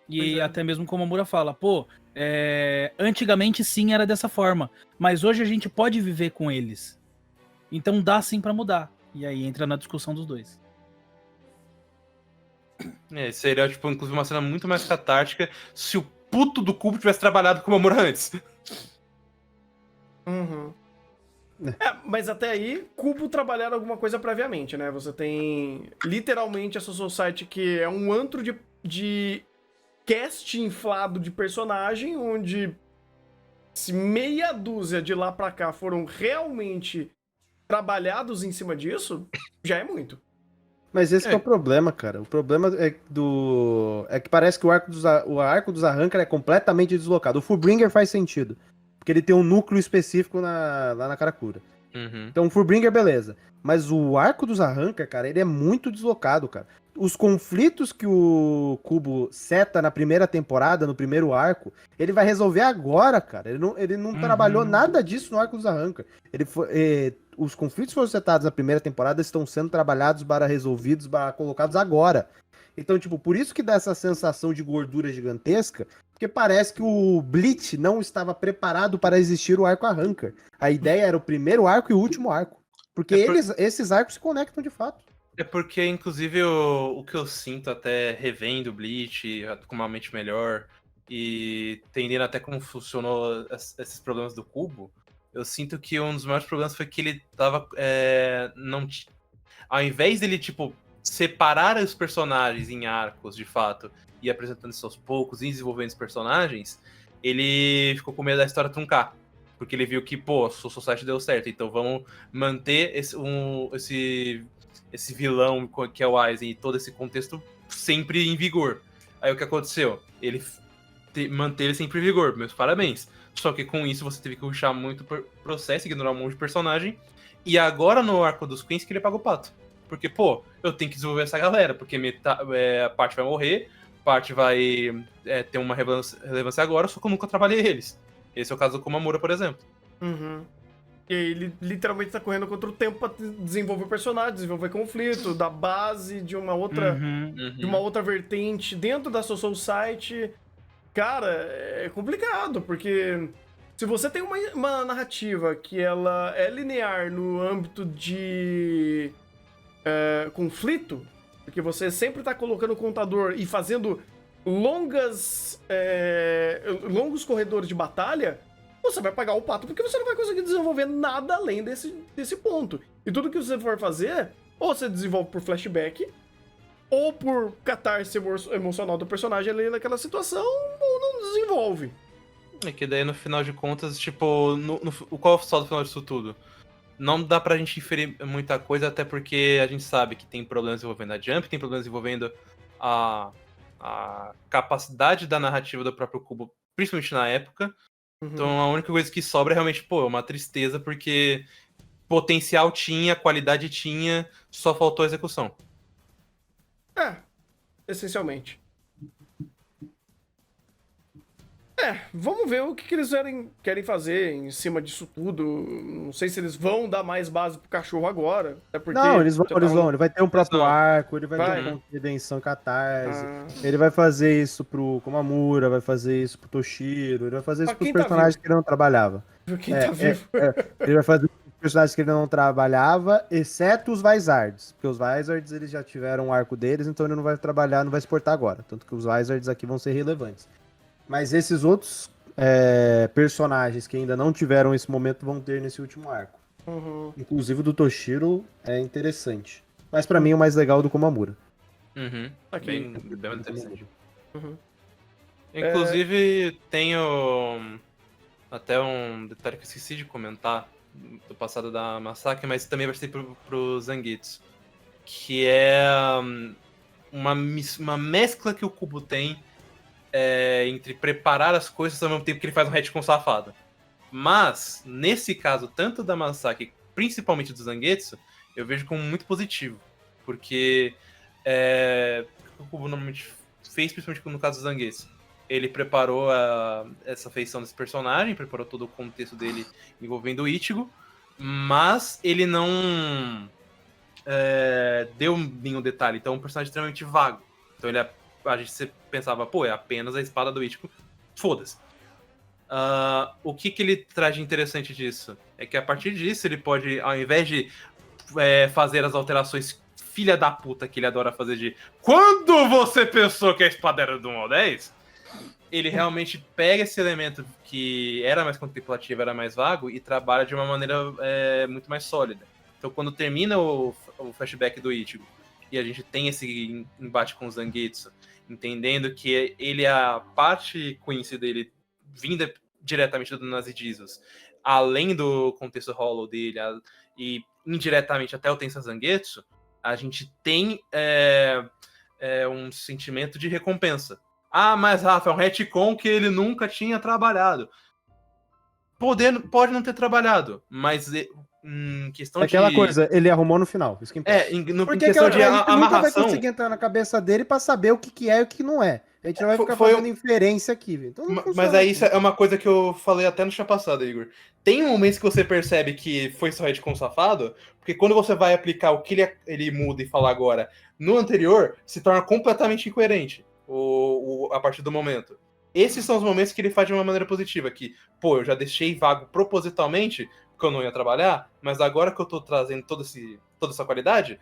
E Pois é. até mesmo como a Mura fala, pô, antigamente sim era dessa forma, mas hoje a gente pode viver com eles. Então dá sim pra mudar. E aí entra na discussão dos dois. Seria, tipo, inclusive uma cena muito mais catártica se o puto do Kubo tivesse trabalhado com o Komamura antes. Uhum. Mas até aí, Cubo trabalharam alguma coisa previamente, né? Você tem literalmente essa Society que é um antro de cast inflado de personagem, onde se meia dúzia de lá pra cá foram realmente trabalhados em cima disso, já é muito. Mas esse que é o problema, cara. O problema é que parece que o arco dos Arrancar é completamente deslocado. O Fullbringer faz sentido, porque ele tem um núcleo específico lá na Karakura. Uhum. Então o Fullbringer, beleza. Mas o arco dos Arrancar, cara, ele é muito deslocado, cara. Os conflitos que o Kubo seta na primeira temporada, no primeiro arco, ele vai resolver agora, cara. Ele não trabalhou nada disso no arco dos Arrancar. Os conflitos que foram setados na primeira temporada estão sendo trabalhados, resolvidos, colocados agora. Então, tipo, por isso que dá essa sensação de gordura gigantesca, porque parece que o Bleach não estava preparado para existir o arco Arrancar. A ideia era o primeiro arco e o último arco. Porque esses arcos se conectam de fato. É porque, inclusive, o que eu sinto até revendo Bleach com uma mente melhor e entendendo até como funcionou esses problemas do Kubo, eu sinto que um dos maiores problemas foi que ele tava... ao invés dele, tipo, separar os personagens em arcos, de fato, e apresentando isso aos poucos e desenvolvendo os personagens, ele ficou com medo da história truncar. Porque ele viu que, pô, o Society deu certo, então vamos manter esse vilão que é o Aizen e todo esse contexto sempre em vigor. Aí o que aconteceu? Ele manteve sempre em vigor, meus parabéns. Só que com isso você teve que rushar muito processo, ignorar um monte de personagem. E agora no arco dos Queens que ele paga o pato. Porque, pô, eu tenho que desenvolver essa galera, porque a parte vai morrer, parte vai ter uma relevância agora, só que eu nunca trabalhei eles. Esse é o caso do Komamura, por exemplo. Uhum. E aí ele literalmente tá correndo contra o tempo pra desenvolver personagem, desenvolver conflito, da base de uma outra, de uma outra vertente dentro da Soul Society. Cara, é complicado, porque se você tem uma narrativa que ela é linear no âmbito de conflito, porque você sempre tá colocando o contador e fazendo longos corredores de batalha, você vai pagar o pato porque você não vai conseguir desenvolver nada além desse ponto. E tudo que você for fazer, ou você desenvolve por flashback, ou por catarse emocional do personagem ali naquela situação, ou não desenvolve. É que daí, no final de contas, tipo, qual é o saldo final disso tudo? Não dá pra gente inferir muita coisa, até porque a gente sabe que tem problemas envolvendo a Jump, tem problemas envolvendo a capacidade da narrativa do próprio Kubo, principalmente na época. Então a única coisa que sobra é realmente, uma tristeza, porque potencial tinha, qualidade tinha, só faltou a execução. Essencialmente. Vamos ver o que eles querem fazer em cima disso tudo. Não sei se eles vão dar mais base pro cachorro agora. Até porque Não, eles vão. Ele vai ter um próprio arco, ele vai ter Vai. uma redenção catarse. Ele vai fazer isso pro Komamura, vai fazer isso pro Toshiro, ele vai fazer isso Pra pros quem tá personagens vivo. que ele não trabalhava. Quem tá vivo. Ele vai fazer os personagens que ele não trabalhava, exceto os Vizards. Porque os Vizards eles já tiveram o arco deles, então ele não vai trabalhar, não vai exportar agora. Tanto que os Vizards aqui vão ser relevantes. Mas esses outros personagens que ainda não tiveram esse momento vão ter nesse último arco. Inclusive o do Toshiro é interessante. Mas pra mim o mais legal é o do Komamura. Aqui. Bem interessante. Uhum. Inclusive, tenho até um detalhe que eu esqueci de comentar do passado da Masaki, mas também vai ser pro Zangetsu. Que é uma mescla que o Kubo tem entre preparar as coisas ao mesmo tempo que ele faz um retcon safado. Mas, nesse caso, tanto da Masaki, principalmente do Zangetsu, eu vejo como muito positivo. Porque o Kubo normalmente fez, principalmente no caso do Zangetsu, ele preparou essa feição desse personagem, preparou todo o contexto dele envolvendo o Ichigo, mas ele não deu nenhum detalhe. Então é um personagem extremamente vago. Então a gente pensava, é apenas a espada do Ichigo. Foda-se. O que ele traz de interessante disso? É que a partir disso ele pode, ao invés de fazer as alterações filha da puta que ele adora fazer de quando você pensou que a espada era do 1 ao 10, ele realmente pega esse elemento que era mais contemplativo, era mais vago, e trabalha de uma maneira muito mais sólida. Então quando termina o flashback do Ichigo, e a gente tem esse embate com o Zangetsu, entendendo que ele é a parte Quincy dele vinda diretamente do Nazi Jesus, além do contexto Hollow dele, e indiretamente até o Tensa Zangetsu, a gente tem um sentimento de recompensa. Mas Rafa, é um retcon que ele nunca tinha trabalhado. Pode não ter trabalhado, mas questão Aquela de... coisa, ele arrumou no final. Isso que importa. Porque questão de a gente nunca vai amarração... conseguir entrar na cabeça dele pra saber o que é e o que não é. A gente não vai ficar Foi fazendo inferência aqui. Então não funciona mas aí assim. isso é uma coisa que eu falei até no chá passado, Igor. Tem momentos que você percebe que foi só retcon safado, porque quando você vai aplicar o que ele muda e fala agora no anterior, se torna completamente incoerente a partir do momento. Esses são os momentos que ele faz de uma maneira positiva, que, eu já deixei vago propositalmente, porque eu não ia trabalhar, mas agora que eu tô trazendo toda essa qualidade,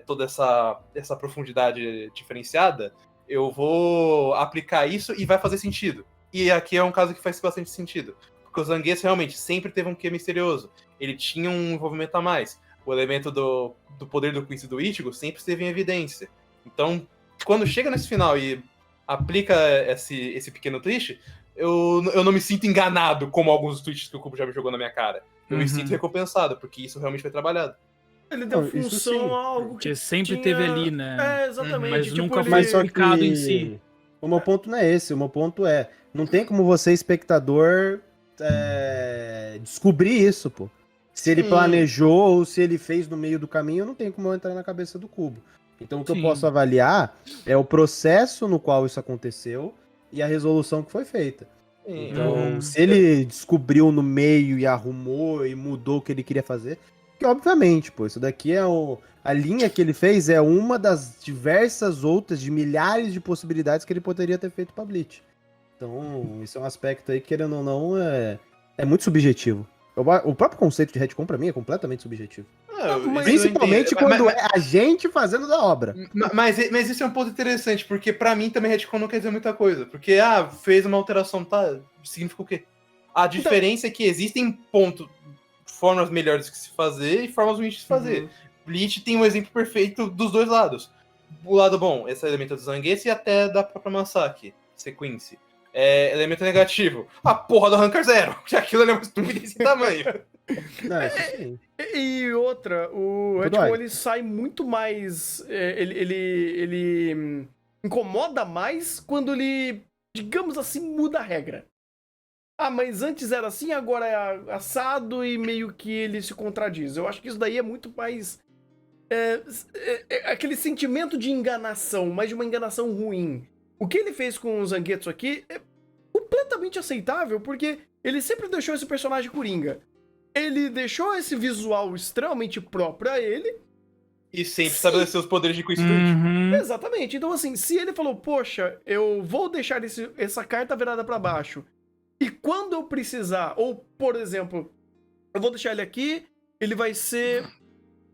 toda essa profundidade diferenciada, eu vou aplicar isso e vai fazer sentido. E aqui é um caso que faz bastante sentido. Porque o Zangetsu realmente sempre teve um quê misterioso. Ele tinha um envolvimento a mais. O elemento do poder do Quincy do Ichigo sempre esteve em evidência. Então, quando chega nesse final e aplica esse pequeno twist, eu não me sinto enganado como alguns dos twists que o Kubo já me jogou na minha cara. Eu me sinto recompensado, porque isso realmente foi trabalhado. Ele deu função a algo que sempre teve ali, né? Exatamente. Mas tipo, nunca ele... foi explicado em si. O meu ponto não é esse. O meu ponto é, não tem como você, espectador, descobrir isso, pô. Se ele planejou ou se ele fez no meio do caminho, não tem como eu entrar na cabeça do Kubo. Então o que eu Sim. posso avaliar é o processo no qual isso aconteceu e a resolução que foi feita. Então, se ele descobriu no meio e arrumou e mudou o que ele queria fazer, que obviamente, pô, isso daqui é a linha que ele fez é uma das diversas outras, de milhares de possibilidades que ele poderia ter feito pra Bleach. Então, isso é um aspecto aí, querendo ou não, é muito subjetivo. O próprio conceito de retcon pra mim é completamente subjetivo. mas Principalmente quando é a gente fazendo da obra. Mas isso é um ponto interessante, porque pra mim também retcon não quer dizer muita coisa. Porque, fez uma alteração, tá? Significa o quê? A diferença é que existem formas melhores de se fazer e formas ruins de se fazer. Bleach tem um exemplo perfeito dos dois lados. O lado bom, esse elemento do Zangetsu e até da própria Masaki, Sequence. Elemento negativo, a porra do Rancor Zero, que aquilo é uma estupidez desse tamanho. Não, isso sim. E outra, o Tudo retcon bem. ele sai muito mais. Ele incomoda mais quando ele, digamos assim, muda a regra. Mas antes era assim, agora é assado e meio que ele se contradiz. Eu acho que isso daí é muito mais. Aquele sentimento de enganação, mas de uma enganação ruim. O que ele fez com o Zangetsu aqui é completamente aceitável, porque ele sempre deixou esse personagem coringa. Ele deixou esse visual extremamente próprio a ele. E sempre estabeleceu os poderes de coincidente. Uhum. Exatamente. Então, assim, se ele falou, poxa, eu vou deixar essa carta virada pra baixo, e quando eu precisar, ou, por exemplo, eu vou deixar ele aqui, ele vai ser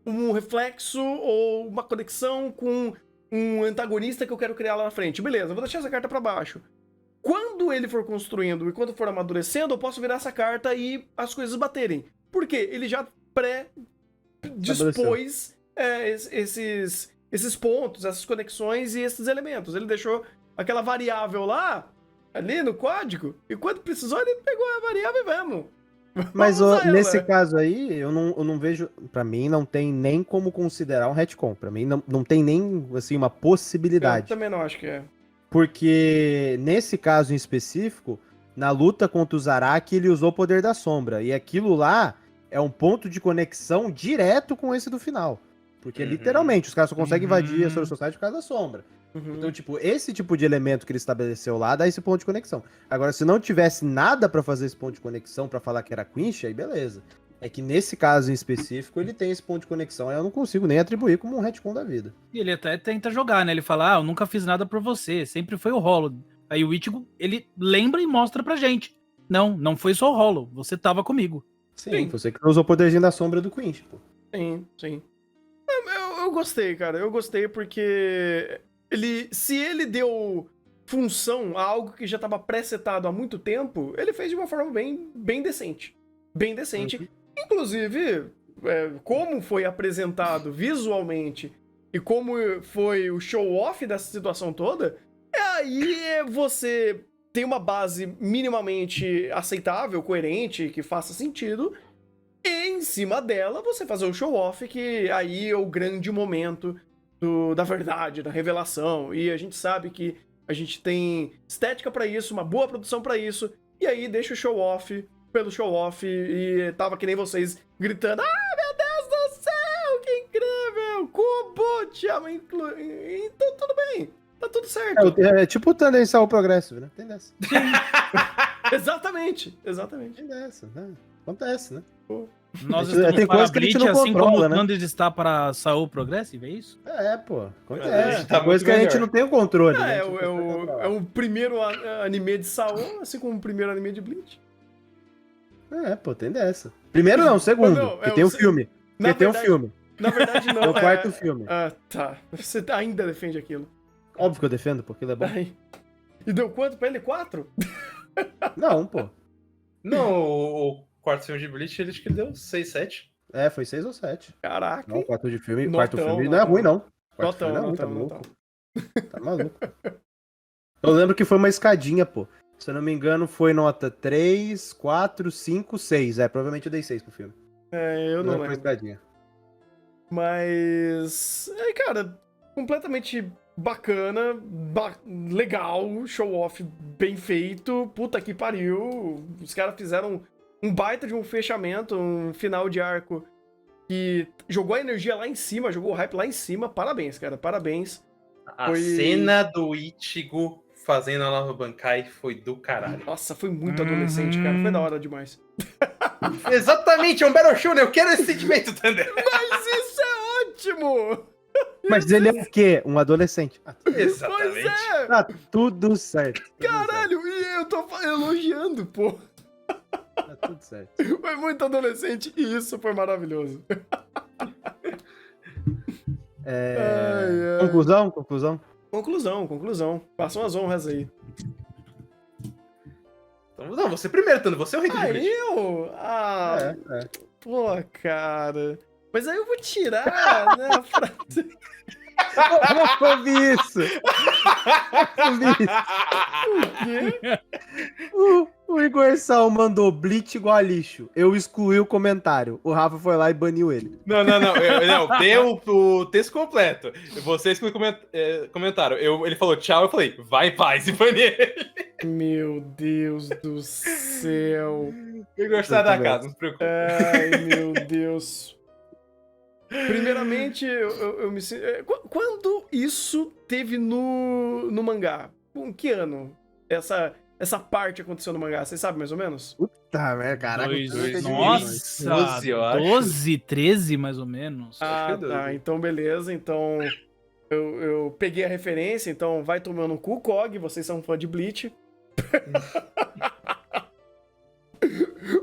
um reflexo ou uma conexão com um antagonista que eu quero criar lá na frente. Beleza, eu vou deixar essa carta pra baixo. Quando ele for construindo e quando for amadurecendo, eu posso virar essa carta e as coisas baterem. Por quê? Ele já pré-dispôs esses pontos, essas conexões e esses elementos. Ele deixou aquela variável lá, ali no código, e quando precisou, ele pegou a variável mesmo. Mas Vamos usar nesse ela. caso aí, eu não vejo. Pra mim, não tem nem como considerar um retcon. Pra mim, não tem nem assim, uma Eu possibilidade. também não acho que é. Porque nesse caso em específico, na luta contra o Zaraki, ele usou o poder da sombra. E aquilo lá é um ponto de conexão direto com esse do final. Porque literalmente os caras só conseguem invadir a Soul Society por causa da sombra. Então, tipo, esse tipo de elemento que ele estabeleceu lá dá esse ponto de conexão. Agora, se não tivesse nada pra fazer esse ponto de conexão pra falar que era Quinch, aí beleza. É que nesse caso em específico, ele tem esse ponto de conexão, aí eu não consigo nem atribuir como um retcon da vida. E ele até tenta jogar, né? Ele fala, eu nunca fiz nada por você, sempre foi o Hollow. Aí o Ichigo, ele lembra e mostra pra gente. Não foi só o Hollow, você tava comigo. Sim, você que usou o poderzinho da sombra do Quinch, pô. Sim. Eu gostei, cara. Eu gostei porque se ele deu função a algo que já estava pré-setado há muito tempo, ele fez de uma forma bem decente. Bem decente. Inclusive, como foi apresentado visualmente e como foi o show-off dessa situação toda, aí você tem uma base minimamente aceitável, coerente, que faça sentido. E em cima dela, você fazer o show-off, que aí é o grande momento da verdade, da revelação. E a gente sabe que a gente tem estética pra isso, uma boa produção pra isso. E aí deixa o show-off pelo show-off e tava que nem vocês gritando: meu Deus do céu, que incrível! Kubo, te amo, então tudo bem, tá tudo certo. É tipo tendencial ao progresso, né? Tem dessa. Exatamente. Tem dessa, né? Acontece, né? Nós Tem estamos coisa para que a gente Bleach, não assim controla, como o né? Thunder está para Saul Progressive, é isso? Pô. Mas Acontece. tá Tem coisa muito que a gente melhor. não tem o controle, né? É A gente não consegue controlar. o primeiro anime de Saon, assim como o primeiro anime de Bleach. Pô, tem dessa. Primeiro não, segundo. Não, porque tem o filme. Na Porque tem um verdade- filme. Na verdade, não. É o quarto filme. Tá. Você ainda defende aquilo. Óbvio que eu defendo, porque ele é bom. Ai. E deu quanto pra ele? 4? Não, pô. Não, o quarto filme de Bleach, acho que ele deu 6, 7. Foi 6 ou 7. Caraca. Não, hein? quarto de filme. Notão, Quarto filme não é notão. ruim, não. Quarto Notão, filme não é ruim, tá notão, maluco. Tá maluco. Eu lembro que foi uma escadinha, pô. Se eu não me engano, foi nota 3, 4, 5, 6. Provavelmente eu dei 6 pro filme. Eu não Foi lembro. escadinha. Mas. Cara, completamente bacana, legal, show-off bem feito. Puta que pariu. Os caras fizeram um baita de um fechamento, um final de arco que jogou a energia lá em cima, jogou o hype lá em cima. Parabéns, cara, parabéns. A Foi- cena do Ichigo fazendo a Nova Bankai foi do caralho. Nossa, foi muito adolescente, cara, foi da hora demais. Exatamente, é um Battle Shonen, eu quero esse sentimento, Thunder. Mas isso é ótimo! Mas ele é o quê? Um adolescente. Pois Exatamente. é! Tá tudo certo. Caralho, e eu tô elogiando, pô. Tá tudo certo. Foi muito adolescente e isso foi maravilhoso. Ai, ai. Conclusão? Conclusão. Passam as honras aí. Então, não, você primeiro, Thunder, você é o rei do Ah, Giblet. eu? Ah, É. pô, cara. Mas aí eu vou tirar, né, a frase. Eu vi isso. O quê? O Igor Sal mandou Bleach igual a lixo. Eu excluí o comentário. O Rafa foi lá e baniu ele. Não, dê o texto completo. Vocês que comentaram. Ele falou tchau, eu falei, vai em paz, e bani ele. Meu Deus do céu. Eu gostar da casa, não se preocupe. Ai, meu Deus. Primeiramente, eu me sinto. Quando isso teve no mangá? Com que ano? Essa parte aconteceu no mangá, vocês sabem mais ou menos? Tá, velho, caraca. Nossa, 12, eu acho. 12, 13 mais ou menos. Ah, que é tá. Então, beleza. Então, eu peguei a referência. Então, vai tomando um cu, Kog. Vocês são fã de Bleach.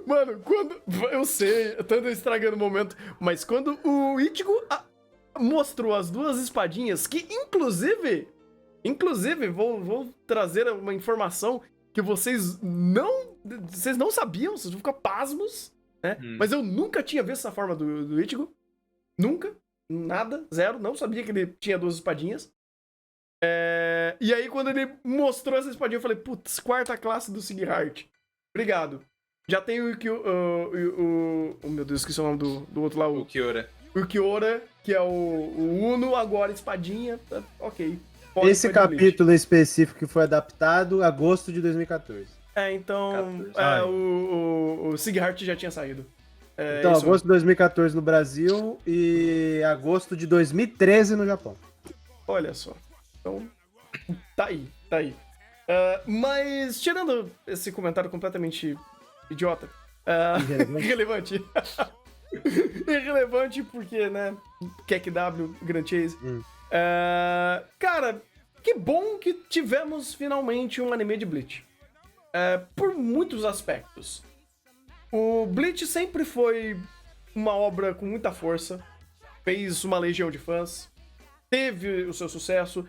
Mano, quando... Eu sei, eu tô estragando o momento. Mas quando o Ichigo mostrou as duas espadinhas, que inclusive, vou trazer uma informação que vocês não sabiam, vocês vão ficar pasmos, né? Mas eu nunca tinha visto essa forma do Ichigo. Nunca. Nada. Zero. Não sabia que ele tinha duas espadinhas. E aí, quando ele mostrou essa espadinha, eu falei, putz, quarta classe do Sigheart. Obrigado. Já tem o meu Deus, esqueci o nome do outro lá. O Kiora. O Kiora, que é o Uno, agora espadinha. Ok. Pode Esse foi de Bleach. capítulo específico que foi adaptado em agosto de 2014. Então, 14. o Sigheart já tinha saído. Então, isso agosto de 2014 no Brasil e agosto de 2013 no Japão. Olha só. Então, tá aí. Mas, tirando esse comentário completamente idiota, irrelevante. Irrelevante porque, né, KEKW, Grand Chase. Cara, que bom que tivemos finalmente um anime de Bleach. Por muitos aspectos. O Bleach sempre foi uma obra com muita força, fez uma legião de fãs, teve o seu sucesso,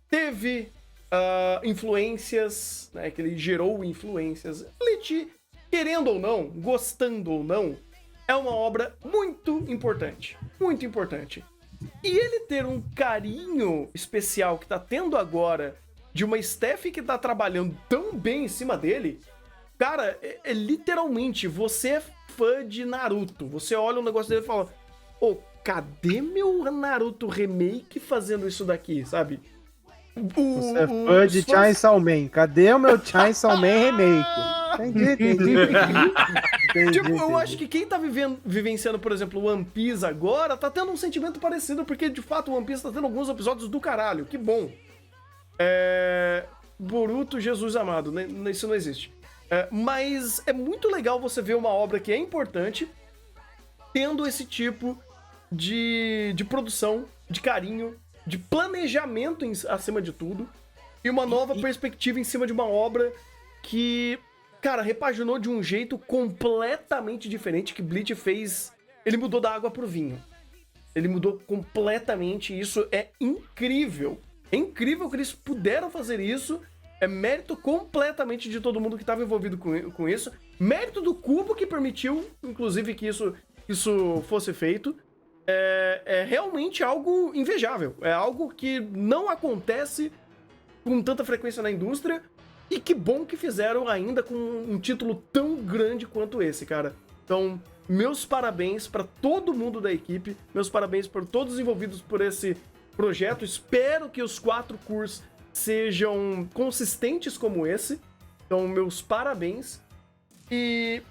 teve influências, né, que ele gerou influências. Bleach, querendo ou não, gostando ou não, é uma obra muito importante. Muito importante. E ele ter um carinho especial que tá tendo agora de uma Steph que tá trabalhando tão bem em cima dele, cara, é literalmente, você é fã de Naruto. Você olha o negócio dele e fala, cadê meu Naruto Remake fazendo isso daqui, sabe? Você é fã de Chainsaw Man. Cadê o meu Chainsaw Man remake? Entendi. Tipo, eu acho que quem tá vivenciando, por exemplo, One Piece agora, tá tendo um sentimento parecido, porque de fato o One Piece tá tendo alguns episódios do caralho, que bom. Boruto, Jesus amado, né? Isso não existe. Mas é muito legal você ver uma obra que é importante, tendo esse tipo de produção, de carinho, de planejamento acima de tudo, e uma nova perspectiva em cima de uma obra que, cara, repaginou de um jeito completamente diferente que Bleach fez. Ele mudou da água pro vinho. Ele mudou completamente, e isso é incrível. É incrível que eles puderam fazer isso. É mérito completamente de todo mundo que estava envolvido com isso. Mérito do Kubo que permitiu, inclusive, que isso fosse feito. É realmente algo invejável. É algo que não acontece com tanta frequência na indústria. E que bom que fizeram ainda com um título tão grande quanto esse, cara. Então, meus parabéns para todo mundo da equipe. Meus parabéns para todos os envolvidos por esse projeto. Espero que os 4 cursos sejam consistentes como esse. Então, meus parabéns. E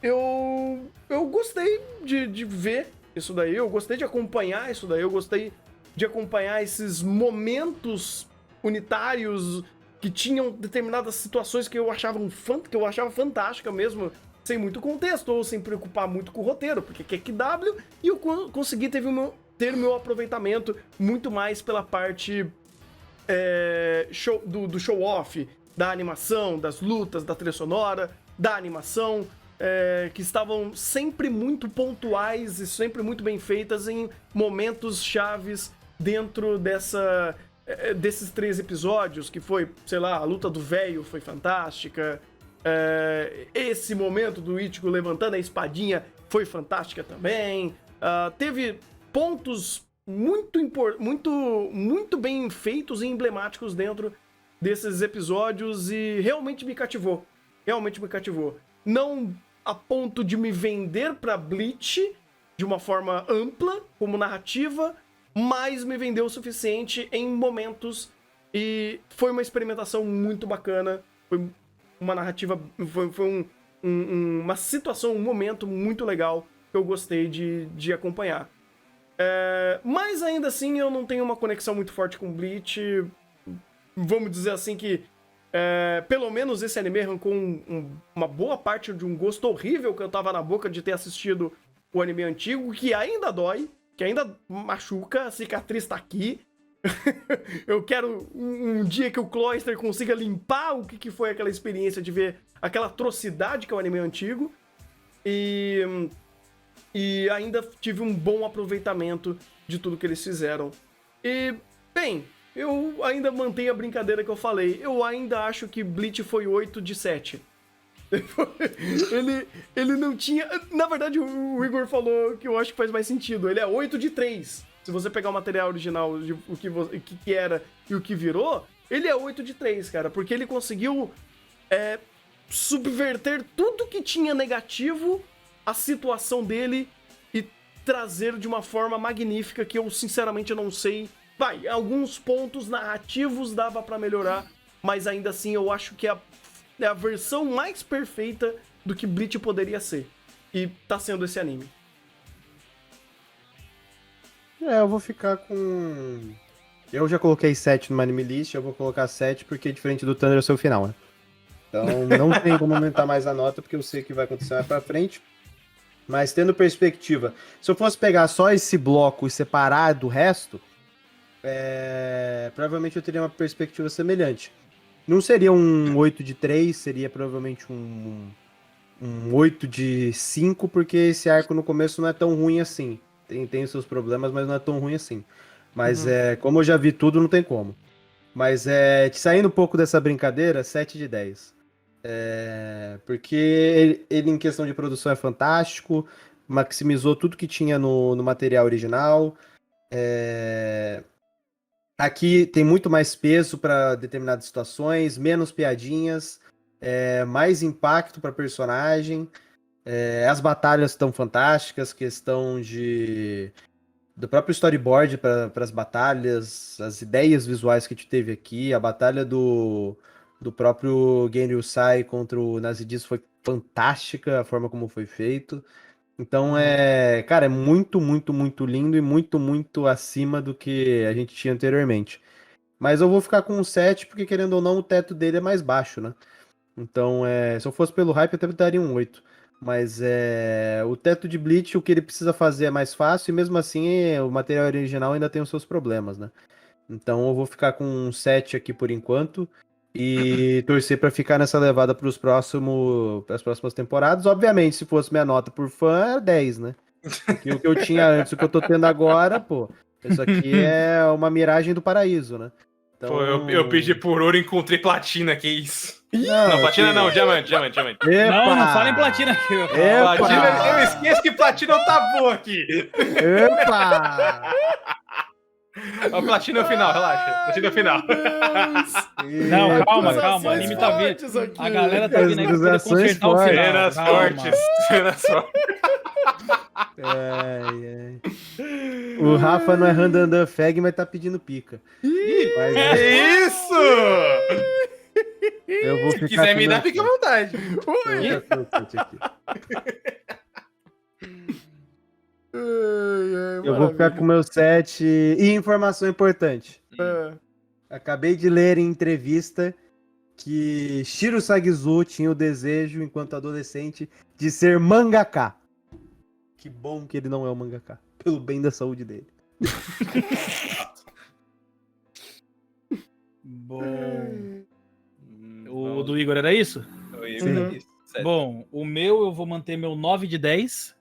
eu gostei de ver isso daí, eu gostei de acompanhar isso daí, eu gostei de acompanhar esses momentos unitários que tinham determinadas situações que eu achava fantástica mesmo, sem muito contexto, ou sem preocupar muito com o roteiro, porque é QW, e eu consegui ter o meu aproveitamento muito mais pela parte do show-off, da animação, das lutas, da trilha sonora, da animação, que estavam sempre muito pontuais e sempre muito bem feitas em momentos chaves dentro desses 3 episódios, que foi, sei lá, a luta do velho foi fantástica, esse momento do Ichigo levantando a espadinha foi fantástica também, teve pontos muito bem feitos e emblemáticos dentro desses episódios e realmente me cativou. Não a ponto de me vender pra Bleach de uma forma ampla, como narrativa, mas me vendeu o suficiente em momentos e foi uma experimentação muito bacana, foi uma narrativa, foi uma situação, um momento muito legal que eu gostei de acompanhar. Mas ainda assim eu não tenho uma conexão muito forte com Bleach. Vamos dizer assim que pelo menos esse anime arrancou uma boa parte de um gosto horrível que eu tava na boca de ter assistido o anime antigo, que ainda dói, que ainda machuca, a cicatriz tá aqui. Eu quero um dia que o Cloyster consiga limpar o que foi aquela experiência de ver aquela atrocidade que é o anime antigo. E ainda tive um bom aproveitamento de tudo que eles fizeram. E, bem, eu ainda mantenho a brincadeira que eu falei. Eu ainda acho que Bleach foi 8 de 7. ele não tinha... Na verdade, o Igor falou que eu acho que faz mais sentido. Ele é 8 de 3. Se você pegar o material original de o que era e o que virou, ele é 8 de 3, cara. Porque ele conseguiu subverter tudo que tinha negativo, a situação dele, e trazer de uma forma magnífica que eu sinceramente não sei. Alguns pontos narrativos dava pra melhorar, mas ainda assim eu acho que é a versão mais perfeita do que Bleach poderia ser. E tá sendo esse anime. Eu vou ficar com... Eu já coloquei 7 no anime list, eu vou colocar 7 porque diferente do Thunder é o seu final, né? Então não tem como aumentar mais a nota porque eu sei que vai acontecer mais pra frente. Mas tendo perspectiva, se eu fosse pegar só esse bloco e separar do resto, provavelmente eu teria uma perspectiva semelhante. Não seria um 8 de 3, seria provavelmente um 8 de 5, porque esse arco no começo não é tão ruim assim. Tem os seus problemas, mas não é tão ruim assim. Mas como eu já vi tudo, não tem como. Mas saindo um pouco dessa brincadeira, 7 de 10. Porque ele em questão de produção é fantástico, maximizou tudo que tinha no material original. Aqui tem muito mais peso para determinadas situações, menos piadinhas, mais impacto para personagem. As batalhas estão fantásticas, questão do próprio storyboard para as batalhas, as ideias visuais que a gente teve aqui, a batalha do próprio Genryusai contra o Nazidis foi fantástica, a forma como foi feito. Então cara, é muito, muito, muito lindo e muito, muito acima do que a gente tinha anteriormente. Mas eu vou ficar com um 7, porque querendo ou não, o teto dele é mais baixo, né? Então, se eu fosse pelo hype, eu até daria um 8. Mas o teto de Bleach, o que ele precisa fazer é mais fácil, e mesmo assim, o material original ainda tem os seus problemas, né? Então eu vou ficar com um 7 aqui por enquanto. E torcer pra ficar nessa levada pras próximas temporadas. Obviamente, se fosse minha nota por fã, é 10, né? Porque o que eu tinha antes, o que eu tô tendo agora, pô, isso aqui é uma miragem do paraíso, né? Então... Pô, eu pedi por ouro e encontrei platina, que isso? Não, platina não, diamante. Epa! Não fala em platina aqui. Epa! Platina, eu esqueço que platina é o tabu aqui. Epa! A platina é o final, relaxa. Platina é o final. Não, calma, o anime tá vindo. A galera tá vindo aí pra poder consertar o final. Cenas fortes. O Rafa não é Randandan Feg, mas tá pedindo pica. Mas, Isso! eu vou Se ficar quiser me com dar, meu- fica à vontade. Eu vou ficar com meu 7 aqui. Eu vou ficar com o meu 7. E informação importante. É. Acabei de ler em entrevista que Shiro Sagizu tinha o desejo, enquanto adolescente, de ser mangaka. Que bom que ele não é um mangaka. Pelo bem da saúde dele. Bom. O do Igor era isso? Uhum. Bom, o meu eu vou manter meu 9 de 10.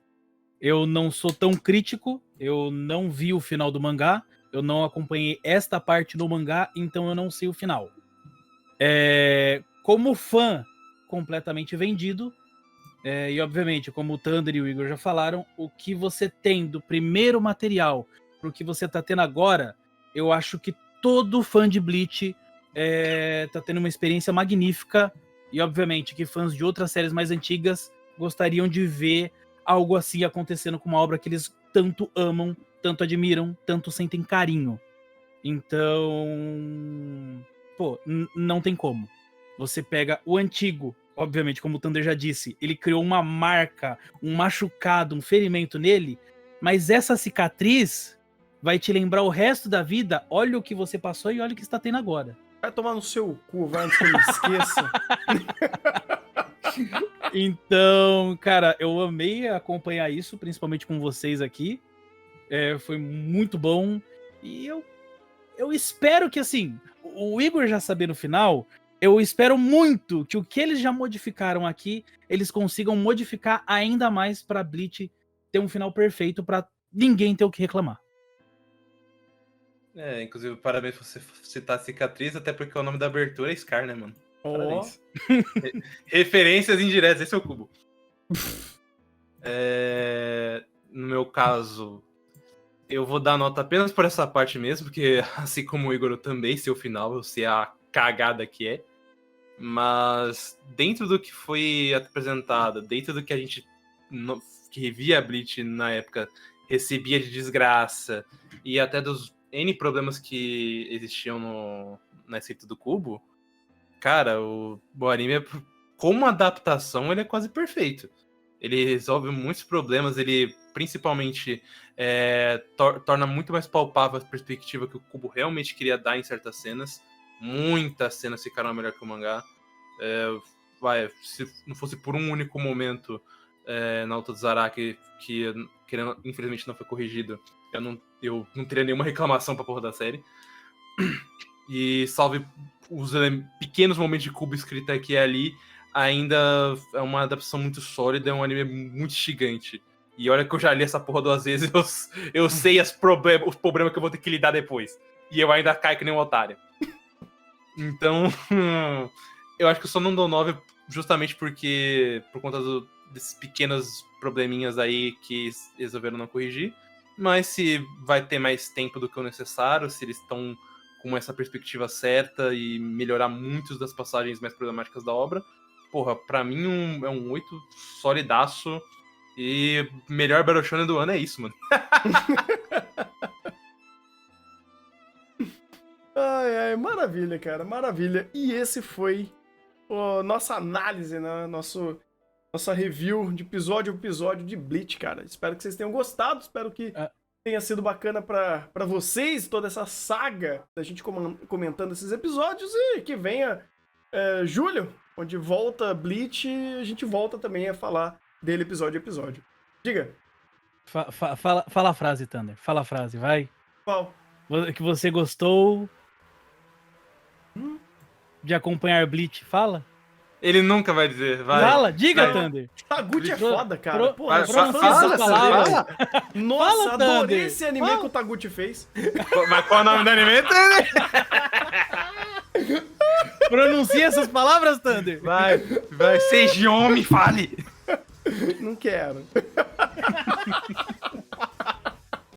Eu não sou tão crítico, eu não vi o final do mangá, eu não acompanhei esta parte do mangá, então eu não sei o final. Como fã completamente vendido, e obviamente, como o Thunder e o Igor já falaram, o que você tem do primeiro material pro que você tá tendo agora, eu acho que todo fã de Bleach tá tendo uma experiência magnífica, e obviamente que fãs de outras séries mais antigas gostariam de ver algo assim acontecendo com uma obra que eles tanto amam, tanto admiram, tanto sentem carinho. Então, pô, não tem como. Você pega o antigo, obviamente, como o Thunder já disse, ele criou uma marca, um machucado, um ferimento nele, mas essa cicatriz vai te lembrar o resto da vida. Olha o que você passou e olha o que está tendo agora. Vai tomar no seu cu, vai, antes que eu me esqueça. Então, cara, eu amei acompanhar isso, principalmente com vocês aqui. Foi muito bom. E eu espero que, assim, o Igor já saber no final, eu espero muito que o que eles já modificaram aqui, eles consigam modificar ainda mais pra Bleach ter um final perfeito pra ninguém ter o que reclamar. Inclusive, parabéns por você citar cicatriz, até porque o nome da abertura é Scar, né, mano? Ó. Parabéns. Referências indiretas, esse é o cubo. No meu caso, eu vou dar nota apenas por essa parte mesmo, porque assim como o Igor, eu também sei o final, eu sei a cagada que é. Mas dentro do que foi apresentado, dentro do que a gente que via a Bleach na época recebia de desgraça, e até dos N problemas que existiam na escrita do Cubo, cara, o anime, como adaptação, ele é quase perfeito. Ele resolve muitos problemas, ele principalmente torna muito mais palpável a perspectiva que o Cubo realmente queria dar em certas cenas. Muitas cenas ficaram melhor que o mangá. Se não fosse por um único momento na luta do Zaraki, que infelizmente não foi corrigido, eu não teria nenhuma reclamação pra porra da série. E salve os pequenos momentos de Cubo escrita aqui e ali, ainda é uma adaptação muito sólida, é um anime muito gigante. E olha que eu já li essa porra 2 vezes, eu sei os problemas que eu vou ter que lidar depois. E eu ainda caio que nem um otário. Então, eu acho que eu só não dou 9 justamente por conta desses pequenos probleminhas aí que resolveram não corrigir. Mas se vai ter mais tempo do que o necessário, se eles estão com essa perspectiva certa e melhorar muitas das passagens mais problemáticas da obra, porra, pra mim é um 8 solidaço e melhor Battle Shonen do ano é isso, mano. Ai, maravilha, cara, maravilha. E esse foi a nossa análise, né? Nossa review de episódio a episódio de Bleach, cara. Espero que vocês tenham gostado, espero que tenha sido bacana pra vocês, toda essa saga da gente comentando esses episódios, e que venha julho, onde volta Bleach, e a gente volta também a falar dele episódio a episódio. Diga. Fala a frase, Thunder. Fala a frase, vai. Qual? Que você gostou de acompanhar Bleach. Fala. Ele nunca vai dizer, vai. Fala, diga, vai. Thunder. Taguchi é foda, cara. Porra, Pronuncia essas palavras. Nossa, Fala, adorei Thunder. esse anime que o Taguchi fez. Mas qual é o nome do anime? Pronuncia essas palavras, Thunder. Vai, seja homem, fale. Não quero.